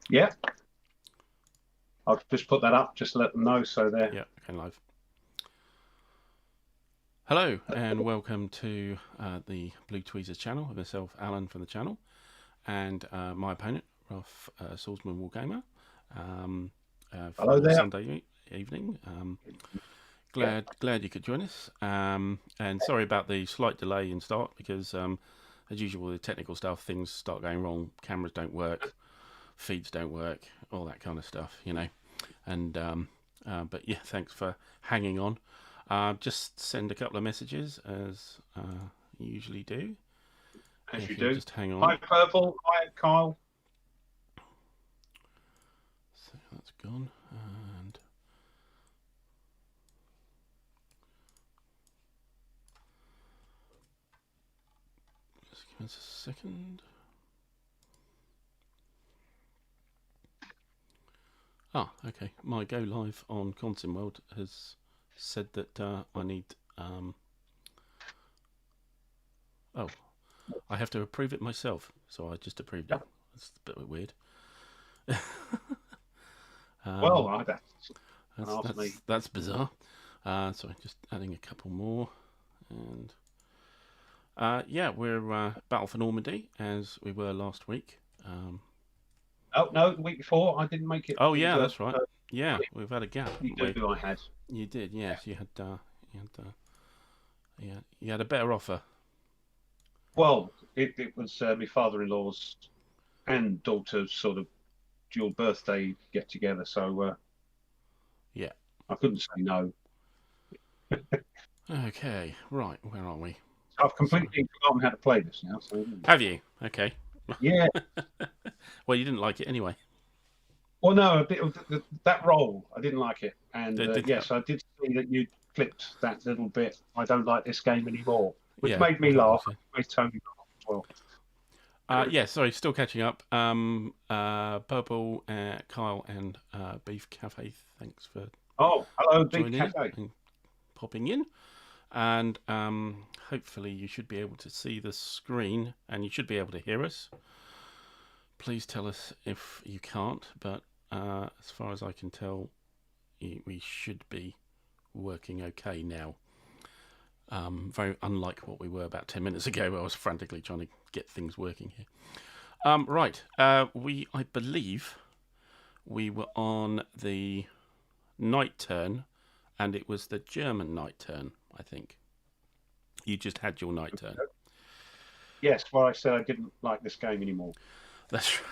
Yeah, I'll just put that up just to let them know. So they're Yeah, okay, live. Hello and welcome to the Blue Tweezers channel with myself, Alan, from the channel, and my opponent, Rough Swordsman Wargamer, hello for there. Sunday evening. Yeah, Glad you could join us, and sorry about the slight delay in start because, as usual, the technical stuff, things start going wrong, cameras don't work, feeds don't work, all that kind of stuff, you know. And but yeah, thanks for hanging on. Just send a couple of messages as you usually do. as you If you'll do. just hang on. Hi, Purple. Hi, Kyle. So that's gone. And just give us a second. Okay. My go live on Consim World has said that I need. Oh, I have to approve it myself, so I just approved it. That's a bit weird. Well, um, ask me. that's bizarre. Sorry, just adding a couple more, and yeah, we're Battle for Normandy as we were last week. Oh no, the week before I didn't make it. Oh It was yeah, that's right. Yeah, we've had a gap, you haven't we? do. I had. You did, Yeah. yes. You had a better offer. Well, it was my father-in-law's and daughter's sort of dual birthday get together, so Yeah. I couldn't say no. Okay, right. Where are we? I've Sorry. completely forgotten how to play this now. So Have you? Okay. yeah. Well, you didn't like it anyway. Well, no, a bit of that role, I didn't like it, and Did yes, I did see that you clipped that little bit. I don't like this game anymore, which Yeah, made I me thought that laugh. was it. Made Tony laugh as well. Yeah, sorry, still catching up. Purple, Kyle, and Beef Cafe. Thanks for Oh, hello, Big joining in Cafe. and popping in. And hopefully you should be able to see the screen and you should be able to hear us. Please tell us if you can't, but as far as I can tell, we should be working okay now. Very unlike what we were about 10 minutes ago, where I was frantically trying to get things working here. Right, I believe we were on the night turn, and it was the German night turn, I think. You just had your night turn. Yes, well, I said I didn't like this game anymore. That's right.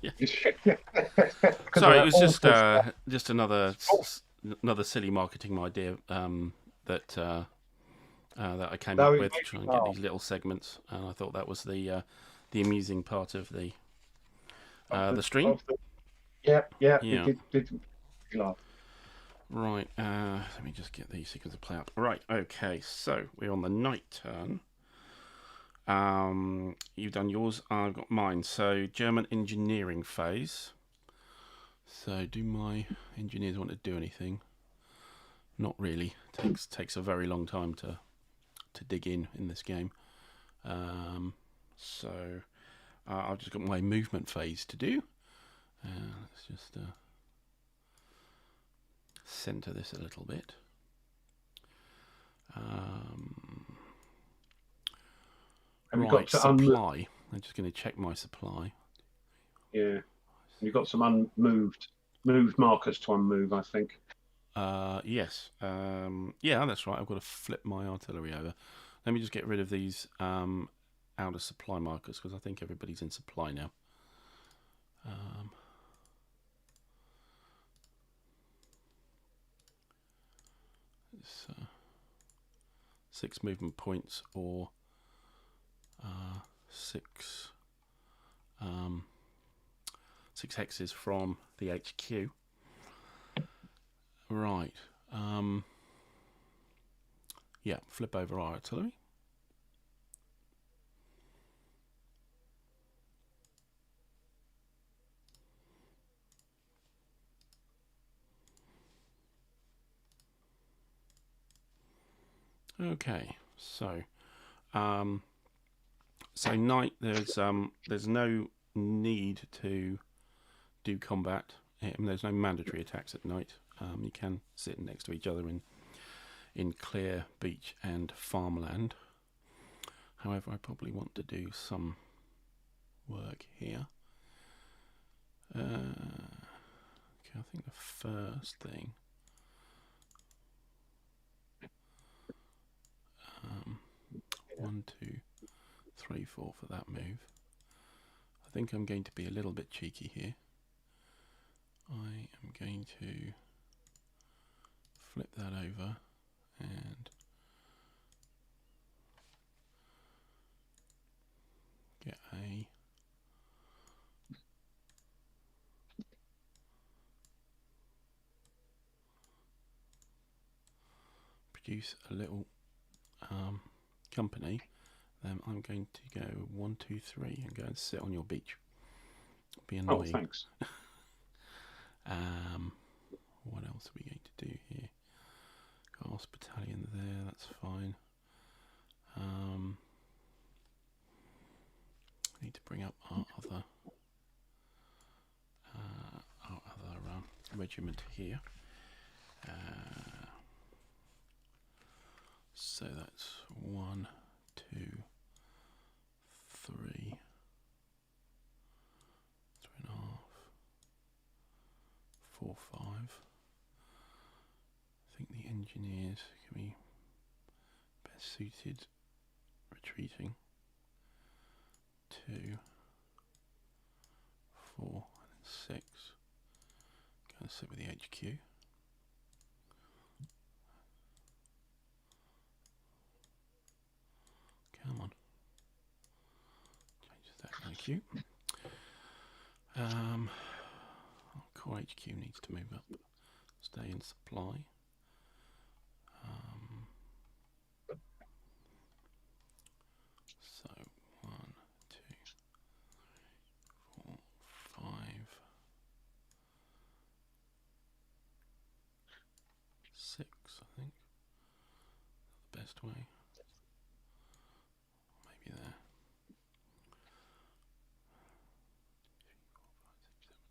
Yeah. Because of Sorry, it that was awful stuff. just another silly marketing idea that that I came No, up it with to made try me and get laugh. these little segments, and I thought that was the amusing part of Of the, the stream. of the, yeah, yeah, it Yeah. did make me laugh. Right. Let me just get the sequence of play up. Right. Okay. So we're on the night turn. You've done yours. I've got mine. So German engineering phase. So do my engineers want to do anything? Not really. Takes a very long time to dig in this game. So I've just got my movement phase to do. Let's just center this a little bit. Have you got Right, to supply. I'm just going to check my supply. yeah, you've got some moved markers to unmove, I think. Yes. Yeah, that's right. I've got to flip my artillery over. Let me just get rid of these out of supply markers because I think everybody's in supply now. It's 6 movement points or 6 6 hexes from the HQ. Right. Yeah, flip over our artillery. Okay, so night. There's no need to do combat. There's no mandatory attacks at night. You can sit next to each other in clear beach and farmland. However, I probably want to do some work here. Okay, I think the first thing. 1, 2, 3, 4 for that move. I think I'm going to be a little bit cheeky here. I am going to flip that over and get a produce a little company. Then I'm going to go 1, 2, 3 and go and sit on your beach. Be annoying. Oh, thanks. What else are we going to do here? Got Horse Battalion there, that's fine. Need to bring up our other regiment here. So that's 1, 2, 3, 3.5, 4, 5. I think the engineers can be best suited retreating. 2, 4, and 6. Go and sit with the HQ. Come on. Change that. Thank you. Core HQ needs to move up. Stay in supply. So 1, 2, 3, 4, 5, 6. I think the best way. Maybe there.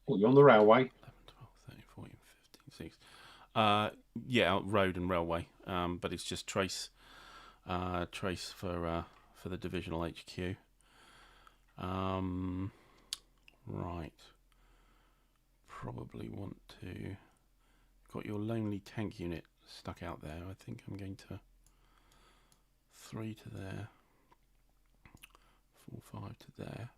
Oh, you're on the railway. 11, 12, 13, 14, 15, 16. Yeah, road and railway. But it's just trace for the divisional HQ. Right. Probably want to. Got your lonely tank unit stuck out there. I think I'm going to 3 to there, 4, 5 to there.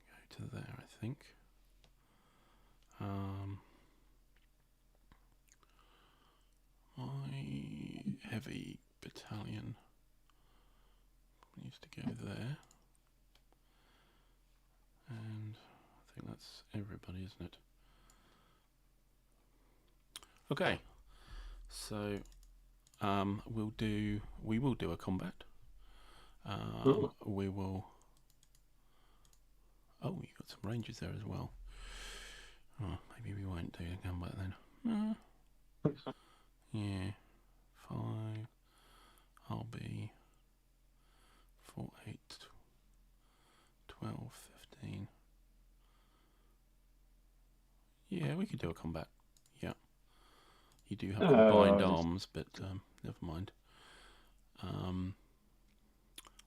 Go to there, I think. My heavy battalion needs to go there. And I think that's everybody, isn't it? Okay. So we will do a combat. We will. Oh, you got some rangers there as well. Oh, maybe we won't do a combat then. Yeah. 5. I'll be 4, 8, 12, 15. Yeah, we could do a combat. Yeah. You do have combined arms, but never mind.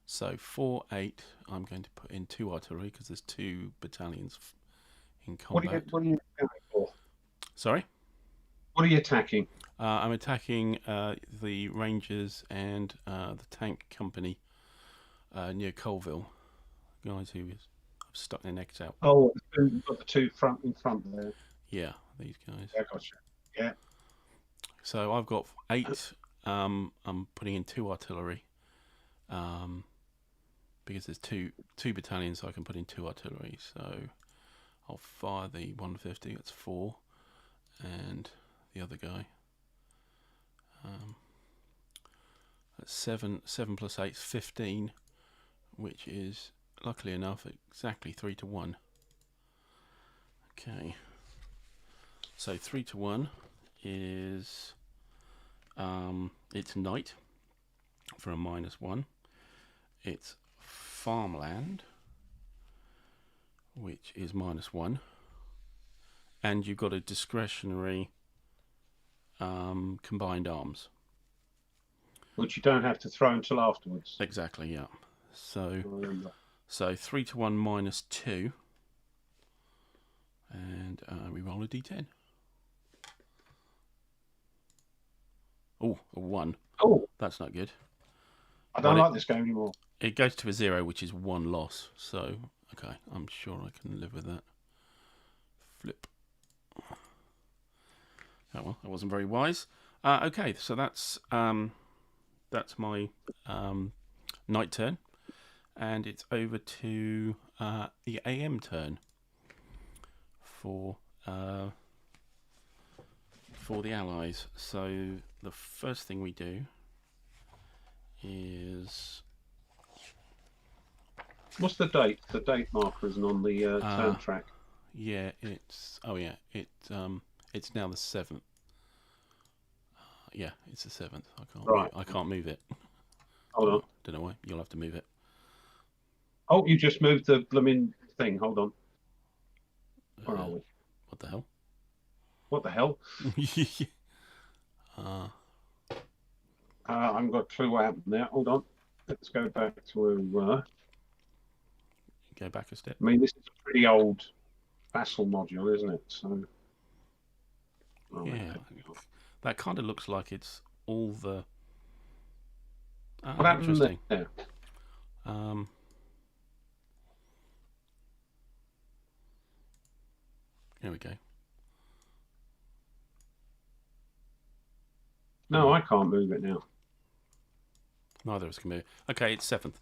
So 4, 8, I'm going to put in 2 artillery because there's 2 battalions in combat. What are you going for? Sorry? What are you attacking? I'm attacking the Rangers and the tank company near Colville. Guys who have stuck their necks out. Oh, you've got the 2 in front there. Yeah, these guys. Yeah, gotcha. Yeah. So I've got 8. I'm putting in 2 artillery. Because there's two battalions, so I can put in 2 artillery. So I'll fire the 150. That's 4, and the other guy. That's 7 plus 8 is 15, which is luckily enough exactly 3 to 1. Okay. So 3 to 1 is it's night for a -1. It's farmland which is -1, and you've got a discretionary combined arms. Which you don't have to throw until afterwards. Exactly, yeah. So 3 to 1 -2, and we roll a d10. Oh, a 1. Oh, that's not good. I don't like this game anymore. It goes to a 0, which is 1 loss. So, okay, I'm sure I can live with that. Flip. Oh well, that wasn't very wise. Okay, so that's my night turn, and it's over to the AM turn for the allies. So the first thing we do is, what's the date? The date marker isn't on the turn track. Yeah, it's it's now the 7th. Yeah, it's the 7th. I can't move it. Hold on. Don't know why. You'll have to move it. Oh, you just moved the blooming thing. Hold on. Where are we? What the hell? What the hell? I haven't got a clue what happened there. Hold on. Let's go back to where we were. Go back a step. I mean, this is a pretty old Vassal module, isn't it? So. Yeah. That kind of looks like it's all the. What happened there? Here we go. No, I can't move it now. Neither of us can move. Okay, it's 7th.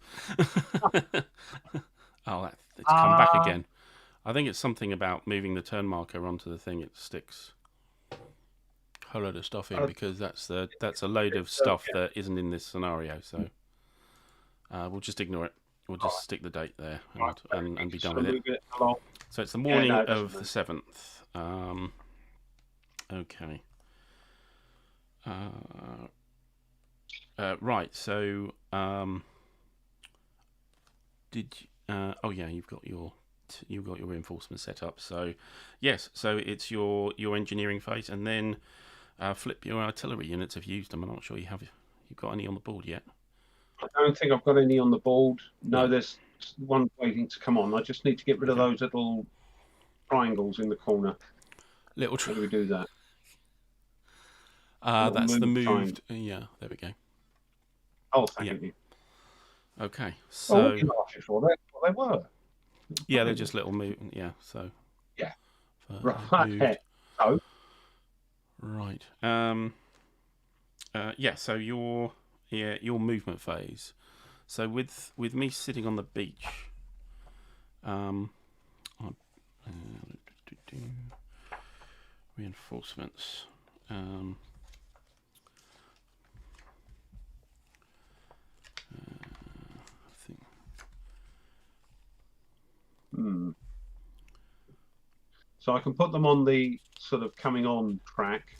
Oh, it's come back again. I think it's something about moving the turn marker onto the thing. It sticks a whole load of stuff in, because that's a load of stuff that isn't in this scenario. So we'll just ignore it. We'll just stick the date there and be done with it. So it's the morning of the 7th. Okay. Right. So oh yeah, you've got your reinforcements set up. So yes, so it's your engineering phase, and then flip your artillery units if you used them. I'm not sure you've got any on the board yet. I don't think I've got any on the board. No, there's one waiting to come on. I just need to get rid of those little triangles in the corner. How do we do that? That's the moved. Yeah, there we go. Oh, thank you. Okay, so that's what they were. Yeah, they're just little move. Yeah, so yeah, right. So right. Yeah. So your movement phase. So with me sitting on the beach, reinforcements. So I can put them on the sort of coming on track.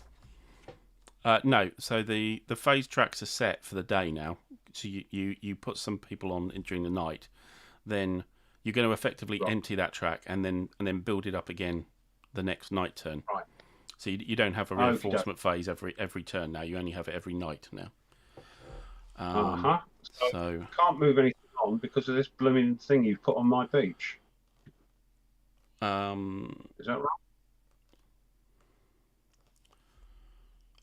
No, so the phase tracks are set for the day now. So you put some people on during the night, then you're going to effectively empty that track and then build it up again the next night turn. Right. So you don't have a reinforcement phase every turn now. You only have it every night now. So I can't move anything on because of this blooming thing you've put on my beach. Is that right?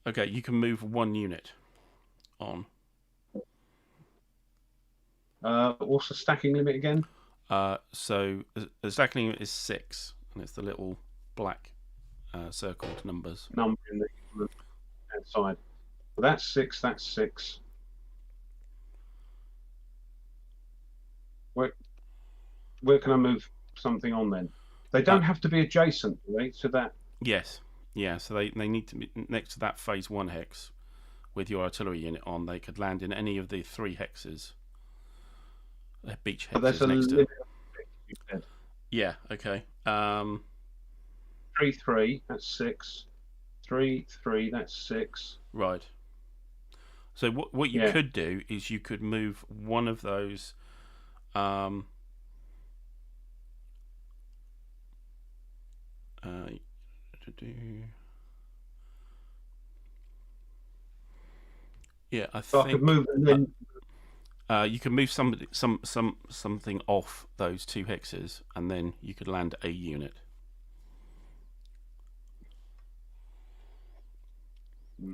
Okay, you can move one unit on. What's the stacking limit again? So the stacking limit is 6, and it's the little black circled numbers. Number in the outside. Well, that's 6. That's 6. Where can I move something on then? They don't have to be adjacent, do they, to that? Yes. Yeah, so they need to be next to that phase 1 hex with your artillery unit on. They could land in any of the 3 hexes. Beach hexes there's a next to limit, you said. Yeah, okay. 3, 3, that's 6. 3, 3, that's 6. Right. So what you could do is you could move one of those Yeah, I So think I could move and then. you can move something off those 2 hexes, and then you could land a unit.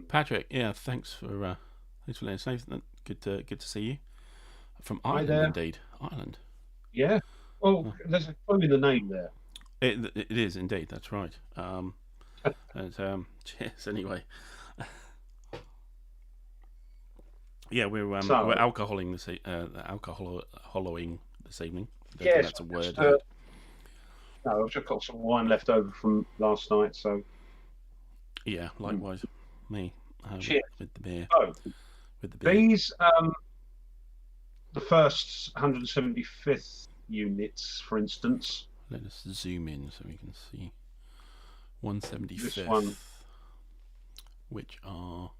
Patrick, yeah, thanks for letting us know. Good to see you from Ireland, indeed. Ireland. Yeah. Well, there's a clue in the name there. It is indeed. That's right. Cheers. Anyway. Yeah, we're alcoholing this alcoholing this evening. I don't think that's a word. No, I've just got some wine left over from last night, so. Yeah, likewise. Me. Cheers. With the beer. Oh, with the beer. These the first 175th units, for instance. Let us zoom in so we can see 175th. This one. Which are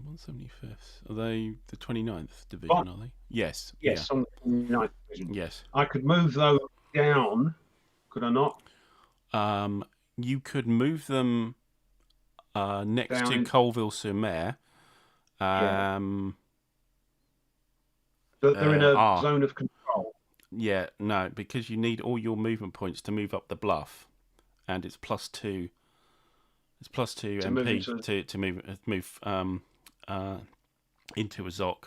175th. Are they the 29th division, are they? Yes. Yes, yeah. on the 29th division. Yes. I could move those down, could I not? You could move them next down to Colville-sur-Mer. They're in a zone of control. Yeah, no, because you need all your movement points to move up the bluff, and it's +2. It's +2 MP to move into a Zoc.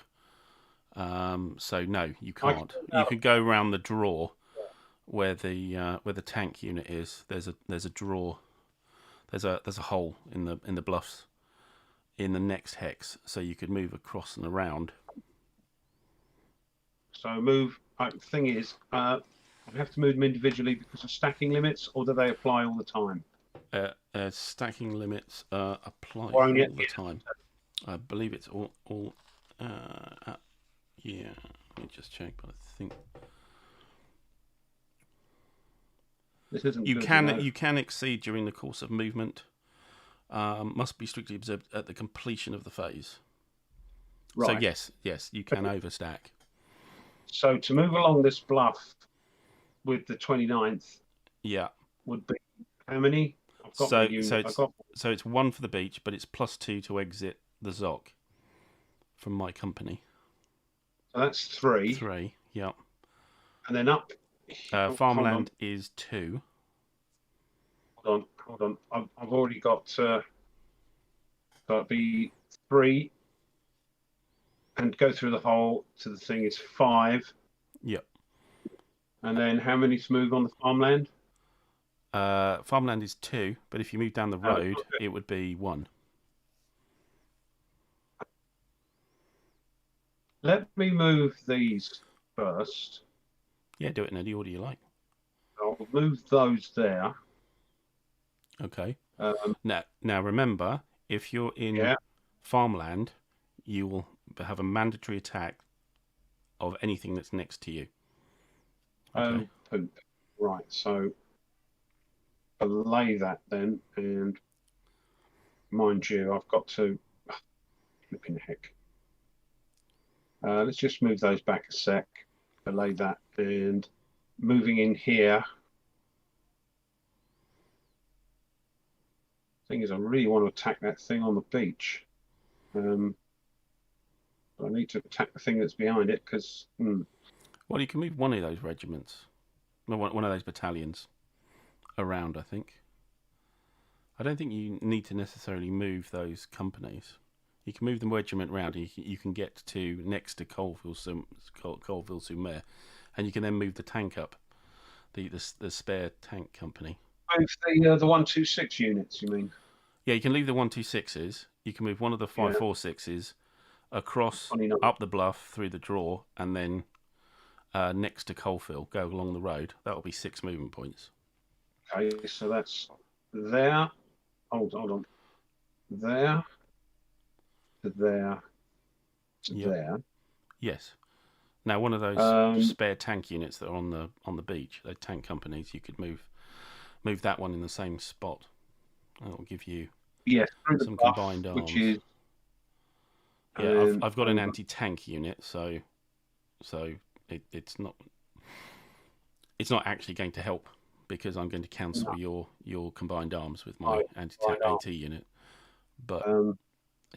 So no, you can't. You can go around the draw where the tank unit is. There's a draw. There's a hole in the bluffs in the next hex, so you could move across and around. So move. Thing is, I have to move them individually because of stacking limits, or do they apply all the time? Stacking limits apply all the time. I believe it's all. Yeah, let me just check. But I think this isn't. You can exceed during the course of movement. Must be strictly observed at the completion of the phase. Right. So yes, you can overstack. So to move along this bluff with the 29th, would be how many? So it's 1 for the beach, but it's +2 to exit the Zoc from my company. So that's 3. 3, yeah. And then up. Farmland is 2. Hold on. I've already got. So it'd be 3. And go through the hole to the thing is 5. Yep. And then how many to move on the farmland? Farmland is 2, but if you move down the road, it would be 1. Let me move these first. Yeah, do it in any order you like. I'll move those there. Okay. Now remember, if you're in farmland, you will have a mandatory attack of anything that's next to you. Okay. Right, so belay that then, and mind you, I've got to flipping heck. Let's just move those back a sec. Belay that, and moving in here. Thing is, I really want to attack that thing on the beach. I need to attack the thing that's behind it because. Well, you can move one of those regiments, one of those battalions, around. I think. I don't think you need to necessarily move those companies. You can move the regiment round. And you can get to next to Colville-sur-Mer, and you can then move the tank up, the spare tank company. Move the 126 units. You mean? Yeah, you can leave the 126s. You can move one of the 546s across up the bluff through the draw, and then next to Coalfield, go along the road. That will be 6 movement points. Okay, so that's there. Hold on. There. To there. To there. Yes. Now, one of those spare tank units that are on the beach, those tank companies, you could move that one in the same spot. That will give you some combined arms. Which is, I've got an anti-tank unit, so it's not actually going to help because I'm going to cancel your combined arms with my Right, anti-tank right AT unit. But arm.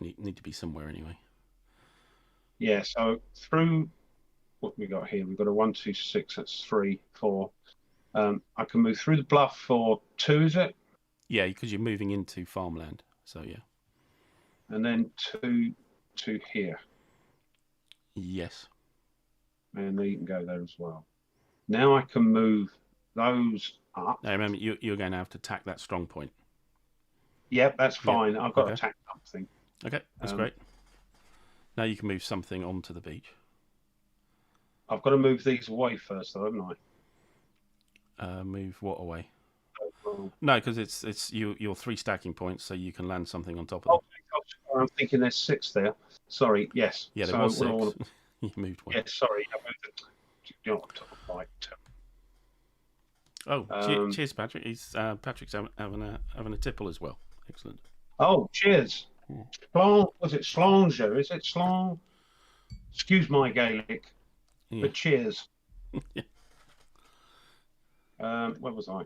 I need to be somewhere anyway. Yeah, so through what we got here, we've got a 1, 2, 6. That's 3, 4. I can move through the bluff for 2, is it? Yeah, because you're moving into farmland. So yeah. And then 2 to here. Yes. And you can go there as well. Now I can move those up. Now remember, you're going to have to attack that strong point. Yep, that's fine. Yep. I've got Okay. a tack up thing. Okay, that's great. Now you can move something onto the beach. I've got to move these away first, though, haven't I? Move what away? I? No, because it's your 3 stacking points, so you can land something on top of them. Oh, I'm thinking there's 6 there. Sorry, yes. Yeah, there so was 6. What You moved 1. yes, sorry. I moved it. You're on top of right. Oh, cheers, Patrick. Patrick's having a tipple as well. Excellent. Oh, cheers. Was it Slanger? Is it Slang? Excuse my Gaelic, but cheers. Yeah. Where was I?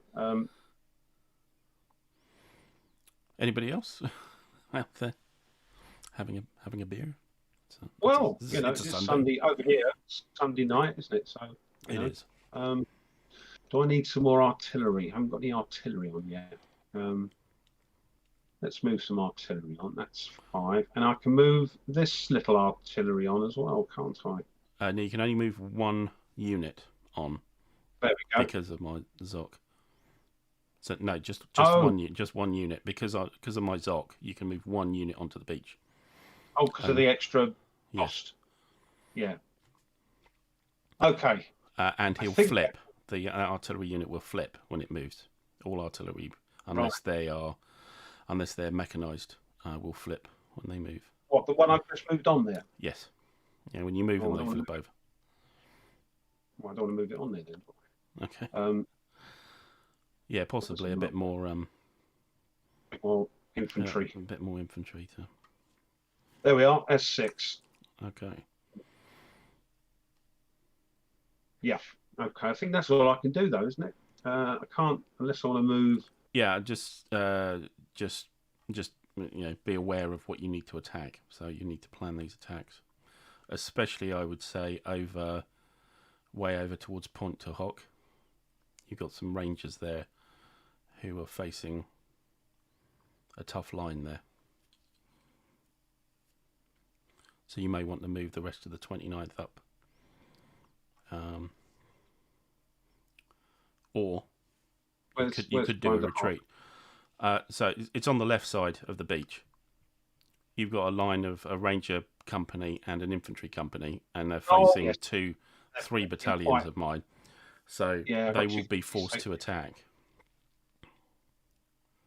Anybody else out there having a beer? Well, it's it's Sunday over here. It's Sunday night, isn't it? So it is. Do I need some more artillery? I haven't got any artillery on yet. Let's move some artillery on. That's 5, and I can move this little artillery on as well, can't I? No, you can only move 1 unit on. There we go. Because of my Zoc. So no, just one unit because of my Zoc. You can move 1 unit onto the beach. Oh, because of the extra cost. Yeah. Okay. And he'll flip. The artillery unit will flip when it moves. All artillery, unless they're mechanized, will flip when they move. What, the one I've just moved on there? Yes. Yeah, when you move them, they flip over. Well, I don't want to move it on there then. Okay. Yeah, possibly a bit more. Infantry. A bit more infantry too. There we are. S6. Okay. Yeah. Okay. I think that's all I can do, though, isn't it? I can't unless I want to move. Yeah. Just be aware of what you need to attack. So you need to plan these attacks, especially I would say way over towards Point to Hock. You've got some rangers there who are facing a tough line there. So you may want to move the rest of the 29th up. Or you could do a retreat. So it's on the left side of the beach. You've got a line of a ranger company and an infantry company, and they're facing 3 battalions of mine. So they will be forced to attack.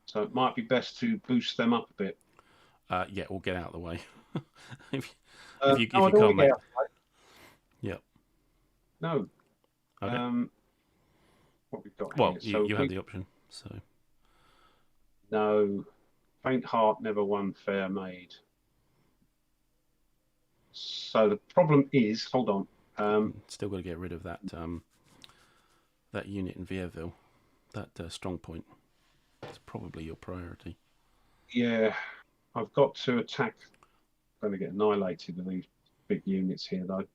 So it might be best to boost them up a bit. Yeah, or get out of the way. if you can't make... Yep. No. Okay. What we've got well, here. you have the option. So. No. Faint heart never won fair maid. So the problem is, hold on. Still got to get rid of that that unit in Vierville, that strong point. It's probably your priority. Yeah, I've got to attack. I'm going to get annihilated with these big units here, though.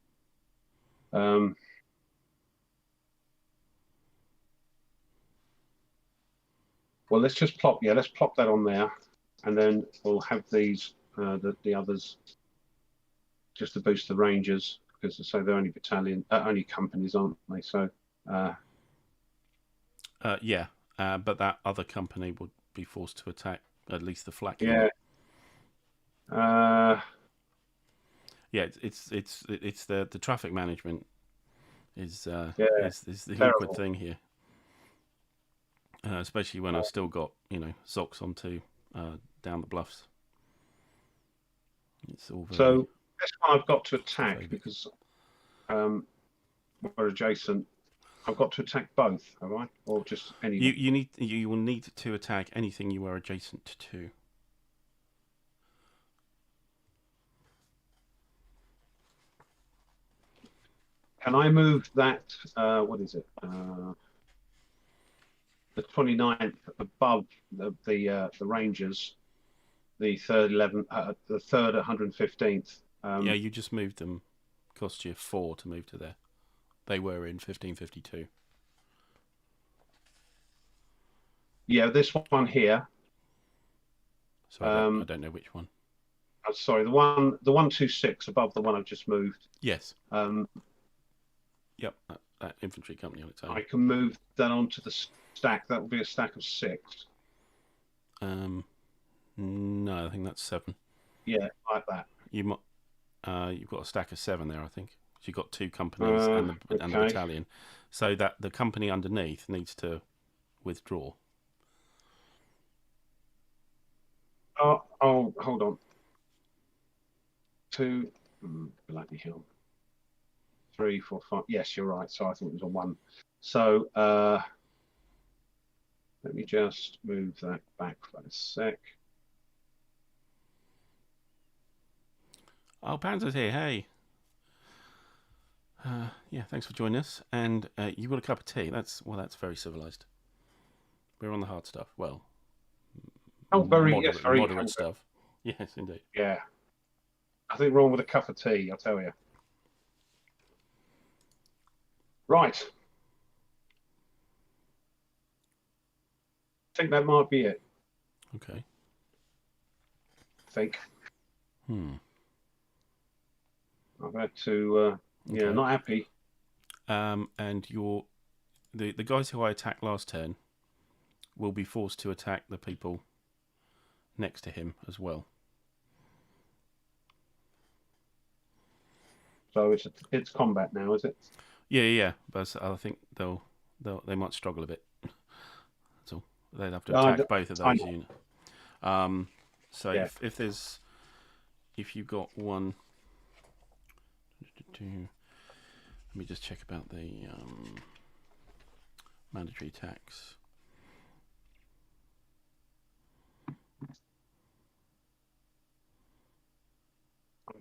Well, let's just plop. Yeah, let's plop that on there, and then we'll have these the others just to boost the rangers, because so they're only only companies, aren't they? So. Yeah, but that other company would be forced to attack at least the flak. Yeah. Yeah, it's the traffic management is the terrible. awkward thing here, especially when I've still got Zocs onto down the bluffs. It's all very... So this one I've got to attack because we're adjacent. I've got to attack both, have I? Or just any? You will need to attack anything you are adjacent to. Can I move that? What is it? the 29th above the Rangers, the third 115th. Yeah, you just moved them. Cost you 4 to move to there. They were in 1552. Yeah, this one here. So I don't know which one. Sorry, the 126 above the one I've just moved. Yes. Yep, that infantry company on its own. I can move that onto the stack. That will be a stack of 6. No, I think that's 7. Yeah, like that. You've got a stack of 7 there, I think. So you've got 2 companies and the battalion. So that the company underneath needs to withdraw. Oh, hold on. 2, bloody hell. 3, 4, 5. Yes, you're right. So I think it was a 1. So let me just move that back for a sec. Oh, Panzer's here. Hey. Yeah, thanks for joining us. And you got a cup of tea. That's very civilized. We're on the hard stuff. Well, moderate stuff. Yes, indeed. Yeah. Nothing wrong with a cup of tea, I'll tell you. Right. I think that might be it. Okay. I think. I've had to, okay. not happy. And the guys who I attacked last turn will be forced to attack the people next to him as well. So it's combat now, is it? Yeah. But I think they might struggle a bit. That's all. They'd have to attack both of those units. So yeah. if you've got one, let me just check about the mandatory attacks.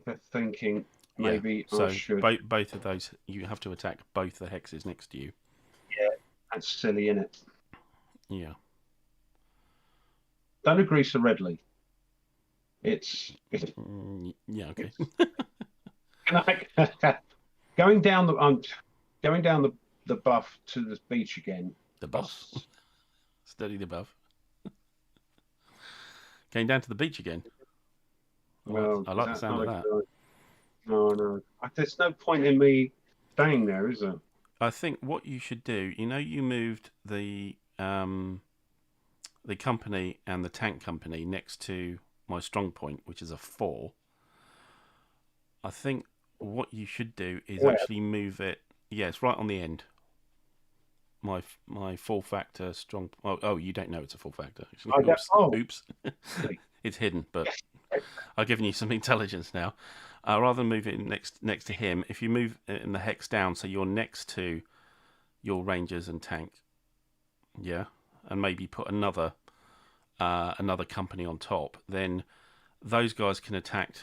I'm thinking maybe so I should. Both of those, you have to attack both the hexes next to you. Yeah, that's silly, isn't it? Yeah. Don't agree so readily. It's yeah, okay. going down the buff to the beach again. The buff. Study the buff. Going down to the beach again. Well, I like the sound of that. No. There's no point in me staying there, is there? I think what you should do, you moved the company and the tank company next to my strong point, which is a 4. I think what you should do is actually move it. Yeah, it's right on the end. My full factor strong. Oh, you don't know it's a full factor. Oops. It's hidden, but I've given you some intelligence now. Rather than move it next to him, if you move in the hex down, so you're next to your rangers and tank, yeah, and maybe put another company on top, then those guys can attack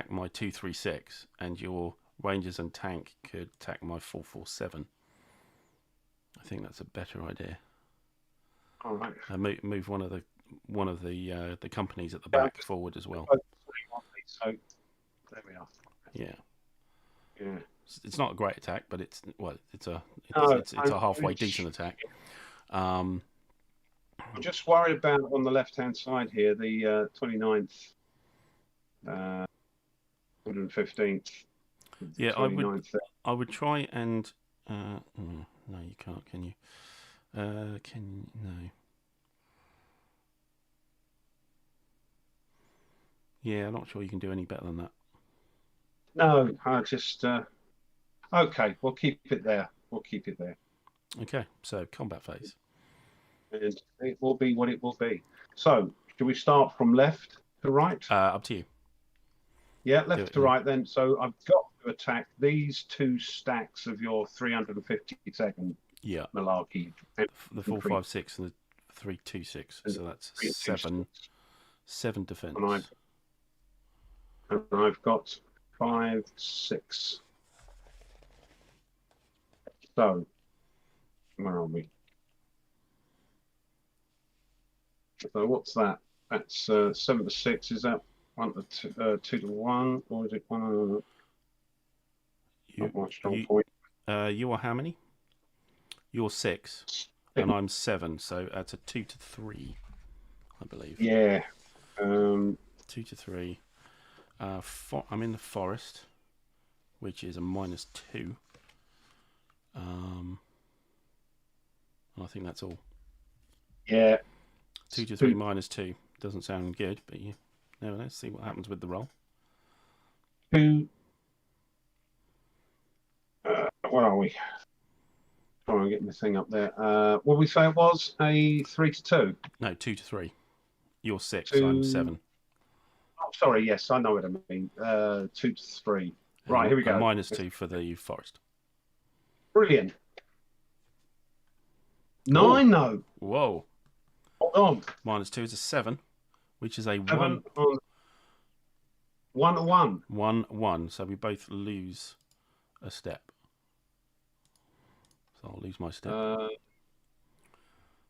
my 236, and your rangers and tank could attack my 447. I think that's a better idea. All right. Move one of the companies at the back forward as well. So there we are. Yeah. It's not a great attack, but it's a halfway decent attack. I'm just worried about on the left-hand side here, the 29th, 115th. Yeah, I would try and no, you can't, can you? No. Yeah, I'm not sure you can do any better than that. No, I just okay. We'll keep it there. Okay, so combat phase. And it will be what it will be. So, should we start from left to right? Up to you. Yeah, left to right then. So I've got to attack these 2 stacks of your 352nd malarkey. The 456 and the 326. So that's 7 defense. And I've got 5, 6. So, where are we? So what's that? That's 7 to 6. Is that 1 to 2 to 1, or is it 1? Not my strong point. You are how many? You're 6, and I'm 7, so that's a 2 to 3, I believe. Yeah. 2 to 3. I'm in the forest, which is a -2. I think that's all. Yeah. 2 to 3 -2 doesn't sound good, but you never know. See what happens with the roll. 2. Where are we? Trying to get my thing up there. What did we say it was? A 3 to 2? No, 2 to 3. You're 6, 2... I'm 7. Oh, sorry. Yes, I know what I mean. 2 to 3. Right, here we go. -2 for the forest. Brilliant. 9, no. Whoa. Hold on. -2 is a 7, which is a 7 on 1 to 1. 1-1. So we both lose a step. So I'll lose my step.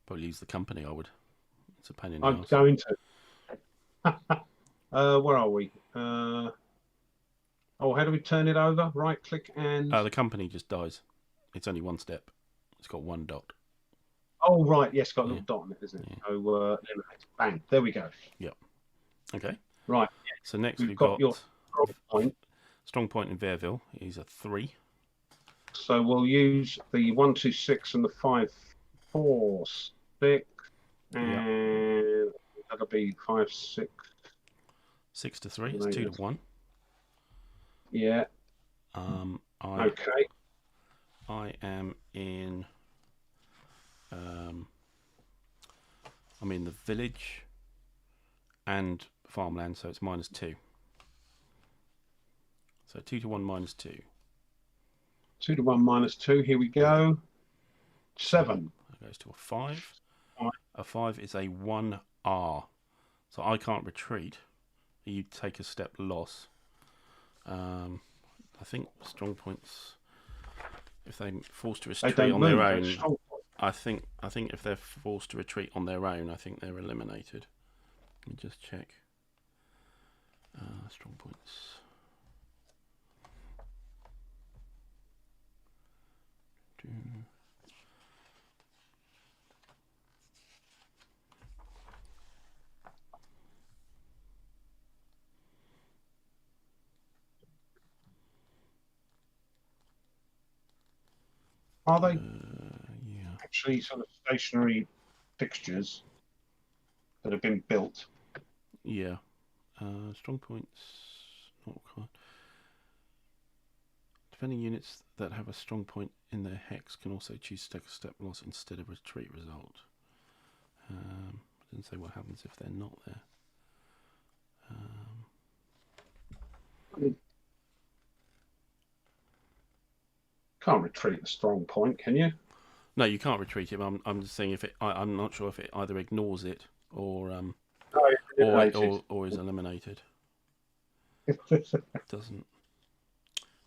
Probably lose the company, I would. It's a pain in the I'm ass. going to. Where are we? Oh, how do we turn it over? Right click and... The company just dies. It's only 1 step. It's got 1 dot. Oh, right. Yes, got a little dot on it, isn't it? Yeah. So, bang. There we go. Yep. Okay. Right. So next we've got your strong point. Strong point in Verville is a 3. So we'll use the 1, 2, 6 and the 5, 4, 6. And that'll be 5, 6. 6 to 3. It's 2 to 1. Yeah. Okay. I am in. I'm in the village and farmland, so it's -2. So 2 to 1 -2. 2 to 1 -2. Here we go. 7. That goes to a 5. Right. A 5 is a 1R. So I can't retreat. You take a step loss. I think strong points, if they're forced to retreat on their own, I think if they're forced to retreat on their own, I think they're eliminated. Let me just check. Strong points. Are they Yeah. actually sort of stationary fixtures that have been built? Yeah. Strong points, not quite. Defending units that have a strong point in their hex can also choose to take a step loss instead of retreat result. I didn't say what happens if they're not there. Can't retreat a strong point, can you? No, you can't retreat it. I'm just saying if it. I'm not sure if it either ignores it or or is eliminated.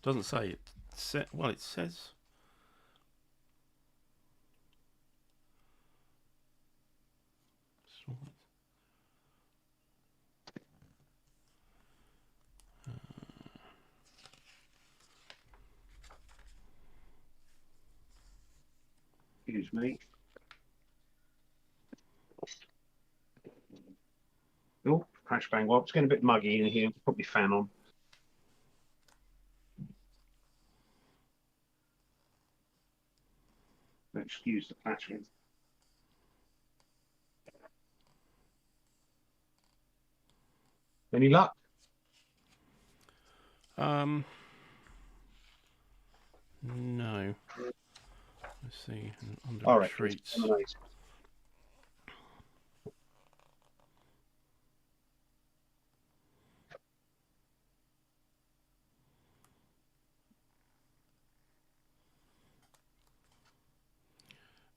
Doesn't say it. Well, it says. Excuse me. Oh, crash bang. Well, it's getting a bit muggy in here. Put my fan on. Excuse the plastering. Any luck? No. Let's see. Under All right, retreats.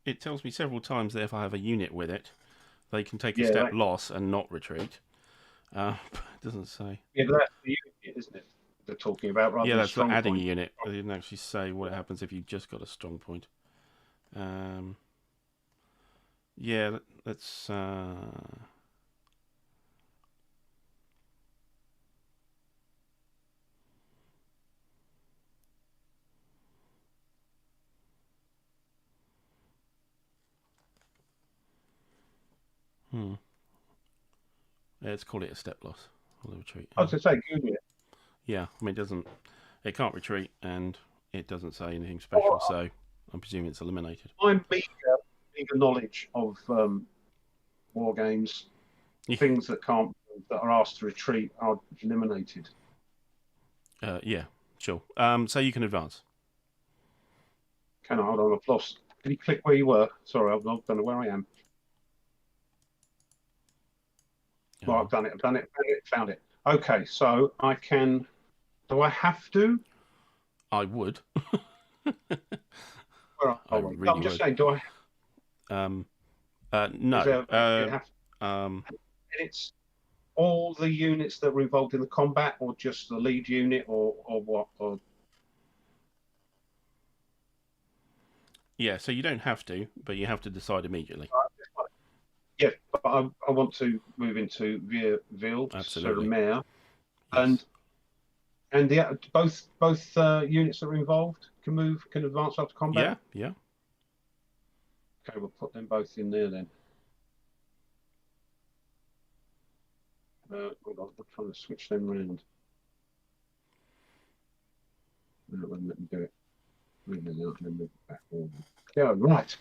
It tells me several times that if I have a unit with it, they can take a step loss and not retreat. It doesn't say. Yeah, but that's the unit, isn't it? They're talking about rather than that's strong adding point. a unit. They didn't actually say what happens if you just got a strong point. Yeah, let's. Hmm. Let's call it a step loss. Or the retreat. I was going to say, Google it. Yeah, I mean, it can't retreat, and it doesn't say anything special, Or so I'm presuming it's eliminated. my meager knowledge of war games, Yeah, things that are asked to retreat are eliminated. yeah, sure. So you can advance. Can I hold on? I've lost. Can you click where you were? Sorry, I don't know where I am. Well, I've done it. Found it. Okay, so I can. Do I have to? I would. Where I are we? really I'm just would. saying. Do I? Is No. there? You have. Um, It's all the units that were involved in the combat, or just the lead unit, or what? Or yeah, so you don't have to, but you have to decide immediately. yeah, but I want to move into Ville sur Absolutely. Mer, Yes. and the both units that are involved can advance after combat. Yeah, yeah. Okay, we'll put them both in there then. Hold on, I'm trying to switch them around. No, it won't let me do it. Move them out and then move it back forward. Yeah, right.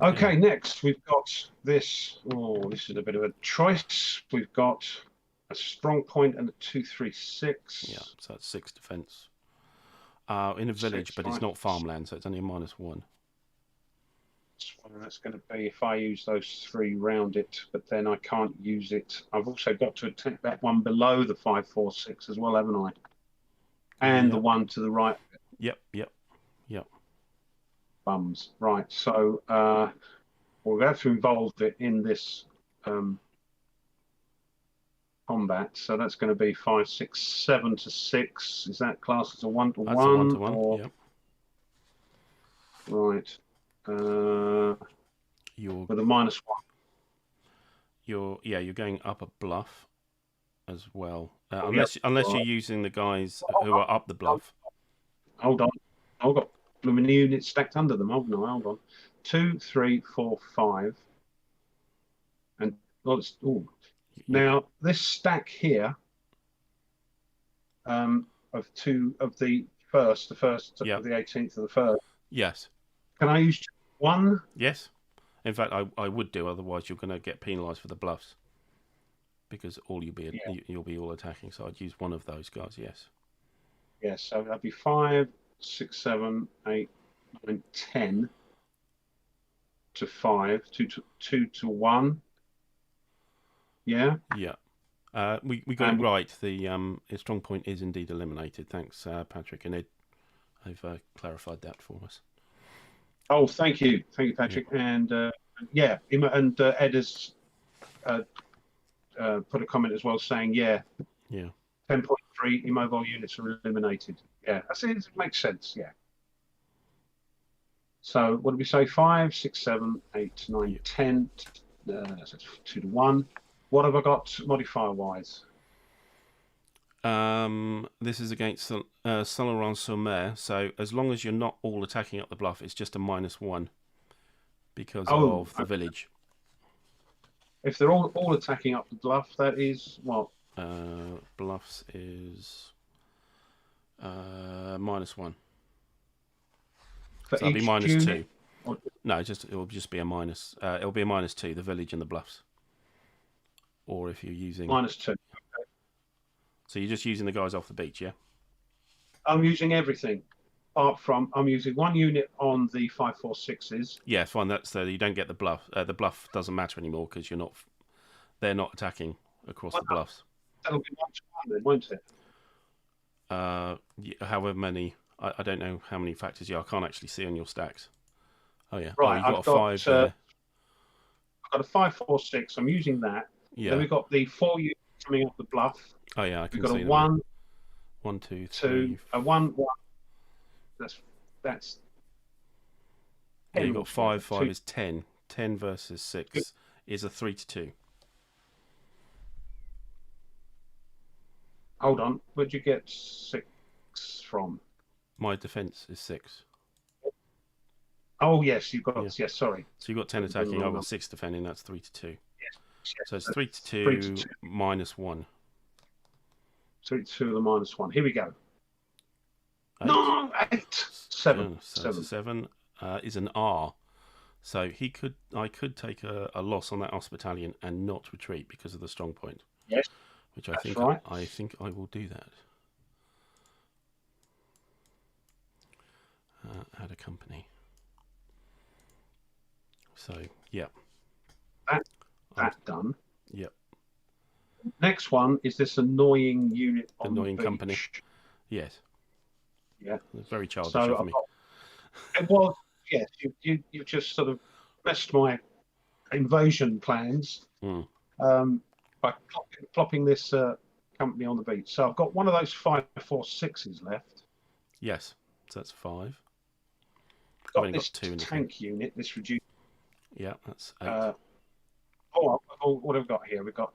Okay, next we've got this. Oh, this is a bit of a choice. We've got a strong point and a 236. Yeah, so that's 6 defense. In a village, Six, but it's right. not farmland, so it's only a -1. That's going to be if I use those 3 round it, but then I can't use it. I've also got to attack that one below the 546 as well, haven't I? And the one to the right. Yep. Bums. Right. So we'll have to involve it in this combat. So that's going to be 5, 6, 7 to 6. Is that class as a 1-to-1? That's a 1-to-1. Or... Yep. Right. You're With a -1. you're going up a bluff as well, Yep. unless you're using the guys who are up the bluff. Hold on. I've got blooming units stacked under them. Hold on. 2, 3, 4, 5. And now this stack here of the first of the 18th of the first. Yes. Can I use one? Yes. In fact, I would do. Otherwise, you're going to get penalised for the bluffs because you'll be all attacking. So I'd use one of those guys. Yes. Yes. So that'd be 5, 6, 7, 8, 9, 10 to 5, 2 to 1. Yeah. Yeah. We got it right. The strong point is indeed eliminated. Thanks, Patrick and Ed. I've clarified that for us. Oh, thank you, Patrick. Yeah. And Ed has put a comment as well saying, 10.3 immobile units are eliminated. Yeah, I see. It makes sense. Yeah. So what did we say? 5, 6, 7, 8, 9, 10. So 2 to 1. What have I got modifier wise? This is against Saint-Laurent-sur-Mer, so as long as you're not all attacking up the bluff, it's just a -1 because of the village. If they're all attacking up the bluff, that is what? Bluffs is -1. So that'll be -2. No, it will just be a minus. It'll be a -2. The village and the bluffs. Or if you're using -2. So you're just using the guys off the beach, yeah? I'm using everything. I'm using one unit on the 546s. Yeah, fine. That's you don't get the bluff. The bluff doesn't matter anymore because they're not attacking across the bluffs. That'll be 1-to-1 then, won't it? However many, I don't know how many factors. Yeah, I can't actually see on your stacks. Oh yeah, right. You've got a 5 there. I've got a 546. I'm using that. Yeah. Then we've got the 4 units coming off the bluff. Oh yeah, I can see. We've got a 1, 2, 3. A 1, 1. That's. Yeah, you got 5. 5 is 10. 10 versus 6 is a 3-2. Hold on. Where'd you get 6 from? My defense is 6. Oh, yes, you've got... Yes, sorry. So you've got 10 attacking, I've got 6 defending, that's 3-2. Yes. So it's 3-2 minus 1. 3-2 to the minus 1. Here we go. 8. No, 8. 7. So 7 is an R. So I could take a loss on that Os battalion and not retreat because of the strong point. Yes. Which I think I will do that. Add a company. So yeah. That done. Yep. Next one is this annoying unit on annoying the company. beach. Yes. Yeah. It's very childish So of me. it was, yes, you just sort of messed my invasion plans by plopping this company on the beach. So I've got one of those 5-4-6s left. Yes. So that's 5. Got I've this got 2 in the tank unit, this reduced. Yeah, that's 8. What have we got here? We've got,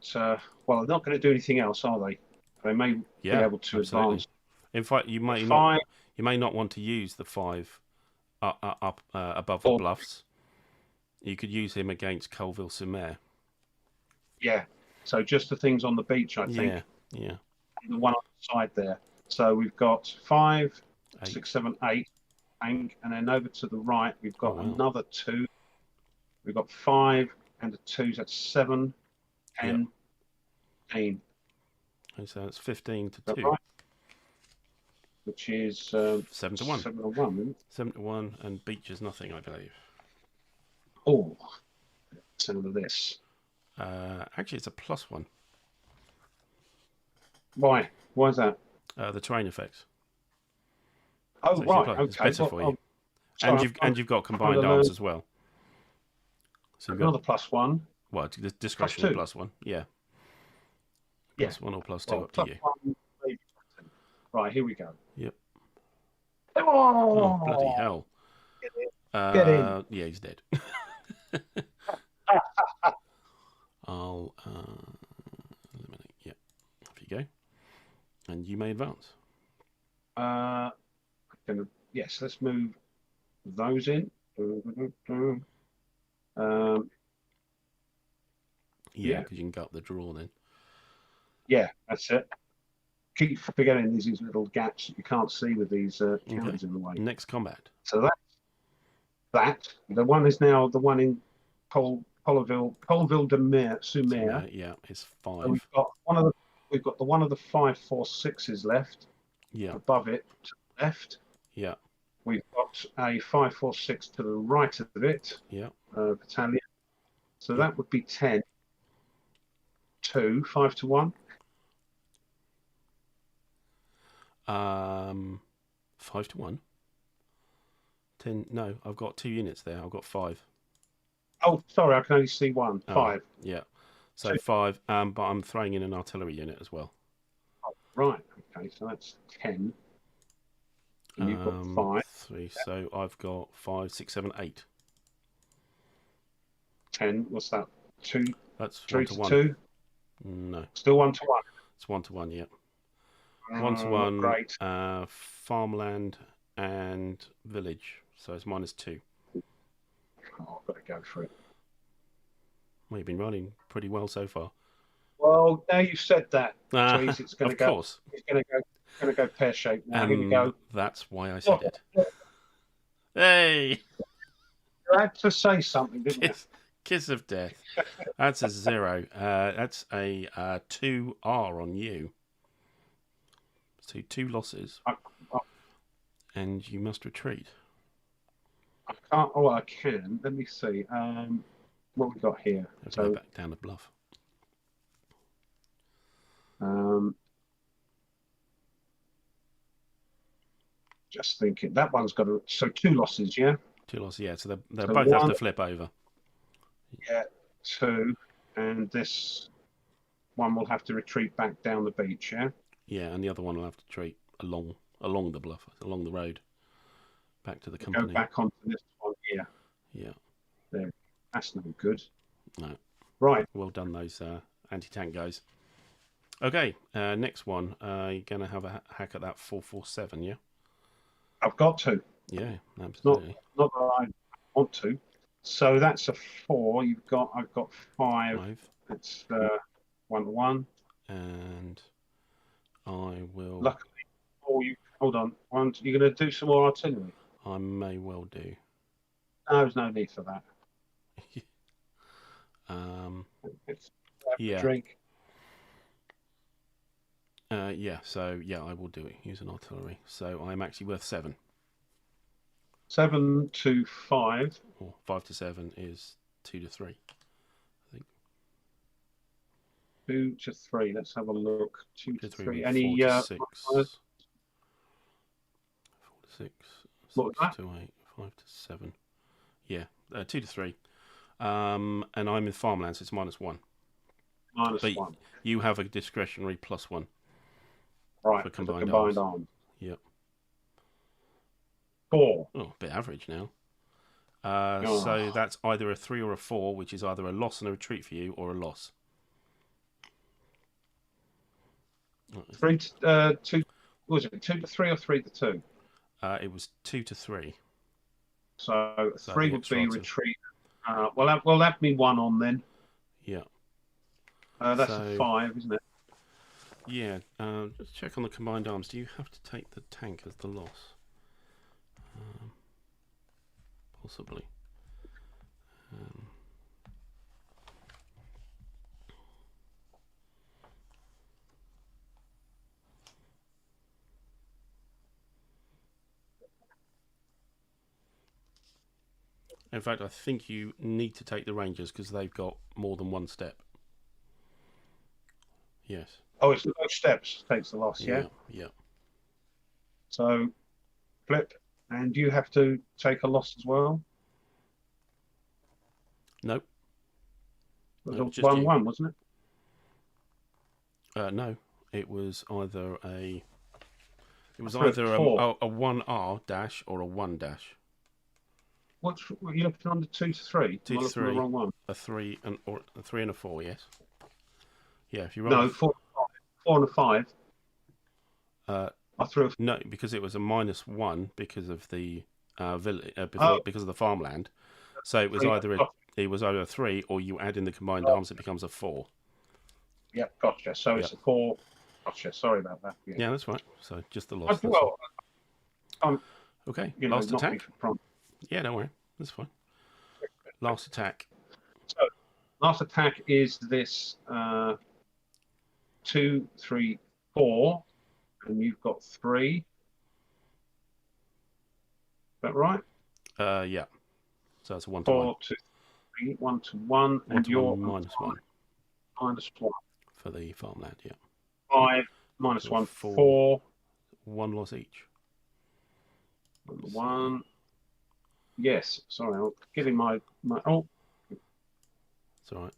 well, they're not going to do anything else, are they? They may be able to advance. In fact, you may not want to use the 5 up above the bluffs. You could use him against Colville-sur-Mer. Yeah. So just the things on the beach, I think. Yeah. The one on the side there. So we've got 5, 6, 7, 8 tank, and then over to the right we've got another 2. We've got 5 and a 2. So that's 7, 10, 15. And so it's 15 to 2. Right? Which is 7-1. 7-1. 7-1, and beach is nothing, I believe. Oh, some of this. Actually, it's a +1. Why? Why is that? The terrain effects. Oh, so right. Okay. It's better for you. Sorry, and you've got combined arms as well. So you've got another +1. Well, discretionary +1. Yeah. +1 or +2 up to you. 1, maybe. Right, here we go. Yep. Oh, bloody hell. Get in. Yeah, he's dead. I'll eliminate. Yep. Off you go. And you may advance. Yes, let's move those in. Yeah, because you can go up the draw then. Yeah, that's it. Keep forgetting these little gaps that you can't see with these counters in the way. Next combat. So that the one is now the one in Colville-sur-Mer. Yeah, it's 5. So we've got the one of the 5-4-6s left. Yeah. Above it to the left. Yeah. We've got a 5-4-6 to the right of it. Yeah. Battalion. So that would be 10. 2, 5 to 1. 5 to 1. 10. No, I've got 2 units there. I've got 5. Oh, sorry, I can only see 1. 5. Yeah. So 5. But I'm throwing in an artillery unit as well. Right. Okay. So that's 10. And you've got 5. 3. So I've got 5, 6, 7, 8. 10. What's that? 2. That's 3 1 to to 1. 2. No. Still 1 to 1. It's 1 to 1. Yeah. 1 to 1. Great. Farmland and village. So it's -2. Oh, I've got to go for it. Well, you've been running pretty well so far. Well, now you've said that, please, it's going to go. Of course. It's going to go pear-shaped now. Here we go. That's why I said it. Hey! You had to say something, didn't you? Kiss of death. That's a 0. That's a 2R on you. So 2 losses. And you must retreat. I can't. Oh, I can. Let me see. What we got here? So go back down the bluff. Just thinking. That one's got 2 losses, yeah? 2 losses, yeah. So they both have to flip over. Yeah, 2. And this one will have to retreat back down the beach, yeah? Yeah, and the other one will have to retreat along the bluff, along the road, back to the company. Go back onto this one here. Yeah. There. That's no good. No. Right. Well done, those anti-tank guys. Okay, next one. You're going to have a hack at that 447, yeah? I've got to. Yeah, It's not absolutely. that I want to. So that's a 4. I've got 5. 5. It's 1-1. And I will... Luckily, hold on. You're going to do some more artillery? I may well do. No, there's no need for that. It's Yeah. drink. Yeah, so yeah, I will do it. Use an artillery. So I'm actually worth 7. 7 to 5. Or 5 to 7 is 2 to 3. I think 2 to 3. Let's have a look. 2 to 3. Any 4 to 6. 4 to 6. What was 6 that? to 8. 5 to 7. Yeah, 2 to 3. And I'm in farmland, so it's -1. -1. You have a discretionary +1. Right, for combined arms. arms. Yep. 4. Oh, a bit average now. Oh. So that's either a 3 or a 4, which is either a loss and a retreat for you, or a loss. 3 to 2. Was it 2 to 3 or 3 to 2? It was 2 to 3. So 3 would be retreat. We'll have me 1 on then. Yeah. That's a 5, isn't it? Yeah. Just check on the combined arms. Do you have to take the tank as the loss? Possibly. In fact, I think you need to take the Rangers because they've got more than 1 step. Yes. Oh, it's no steps takes the loss, yeah? Yeah. So flip, and you have to take a loss as well? Nope. It was 1-1, wasn't it? No. It was either a 1R dash or a 1 dash. What are you looking under 2 to 3? 2 to 3. The wrong one. A 3 and a 4, yes. Yeah, if you roll. No, 4 and a 5. I threw no, because it was a -1 because of the because of the farmland. So it was either a 3 or you add in the combined arms, it becomes a 4. Yep, gotcha. So it's a 4. Gotcha. Sorry about that. Yeah, that's right. So just the loss. Okay. Last attack. Yeah, don't worry. That's fine. Last attack. So last attack is this 2, 3, 4, and you've got 3. Is that right? Yeah. So it's a 1 to 4 to 3, 1 to 1, and you're -1. -1 for the farmland. Yeah. 5 -1 4. 1 loss each. 1. Yes. Sorry, I'm getting my. Oh. It's all right.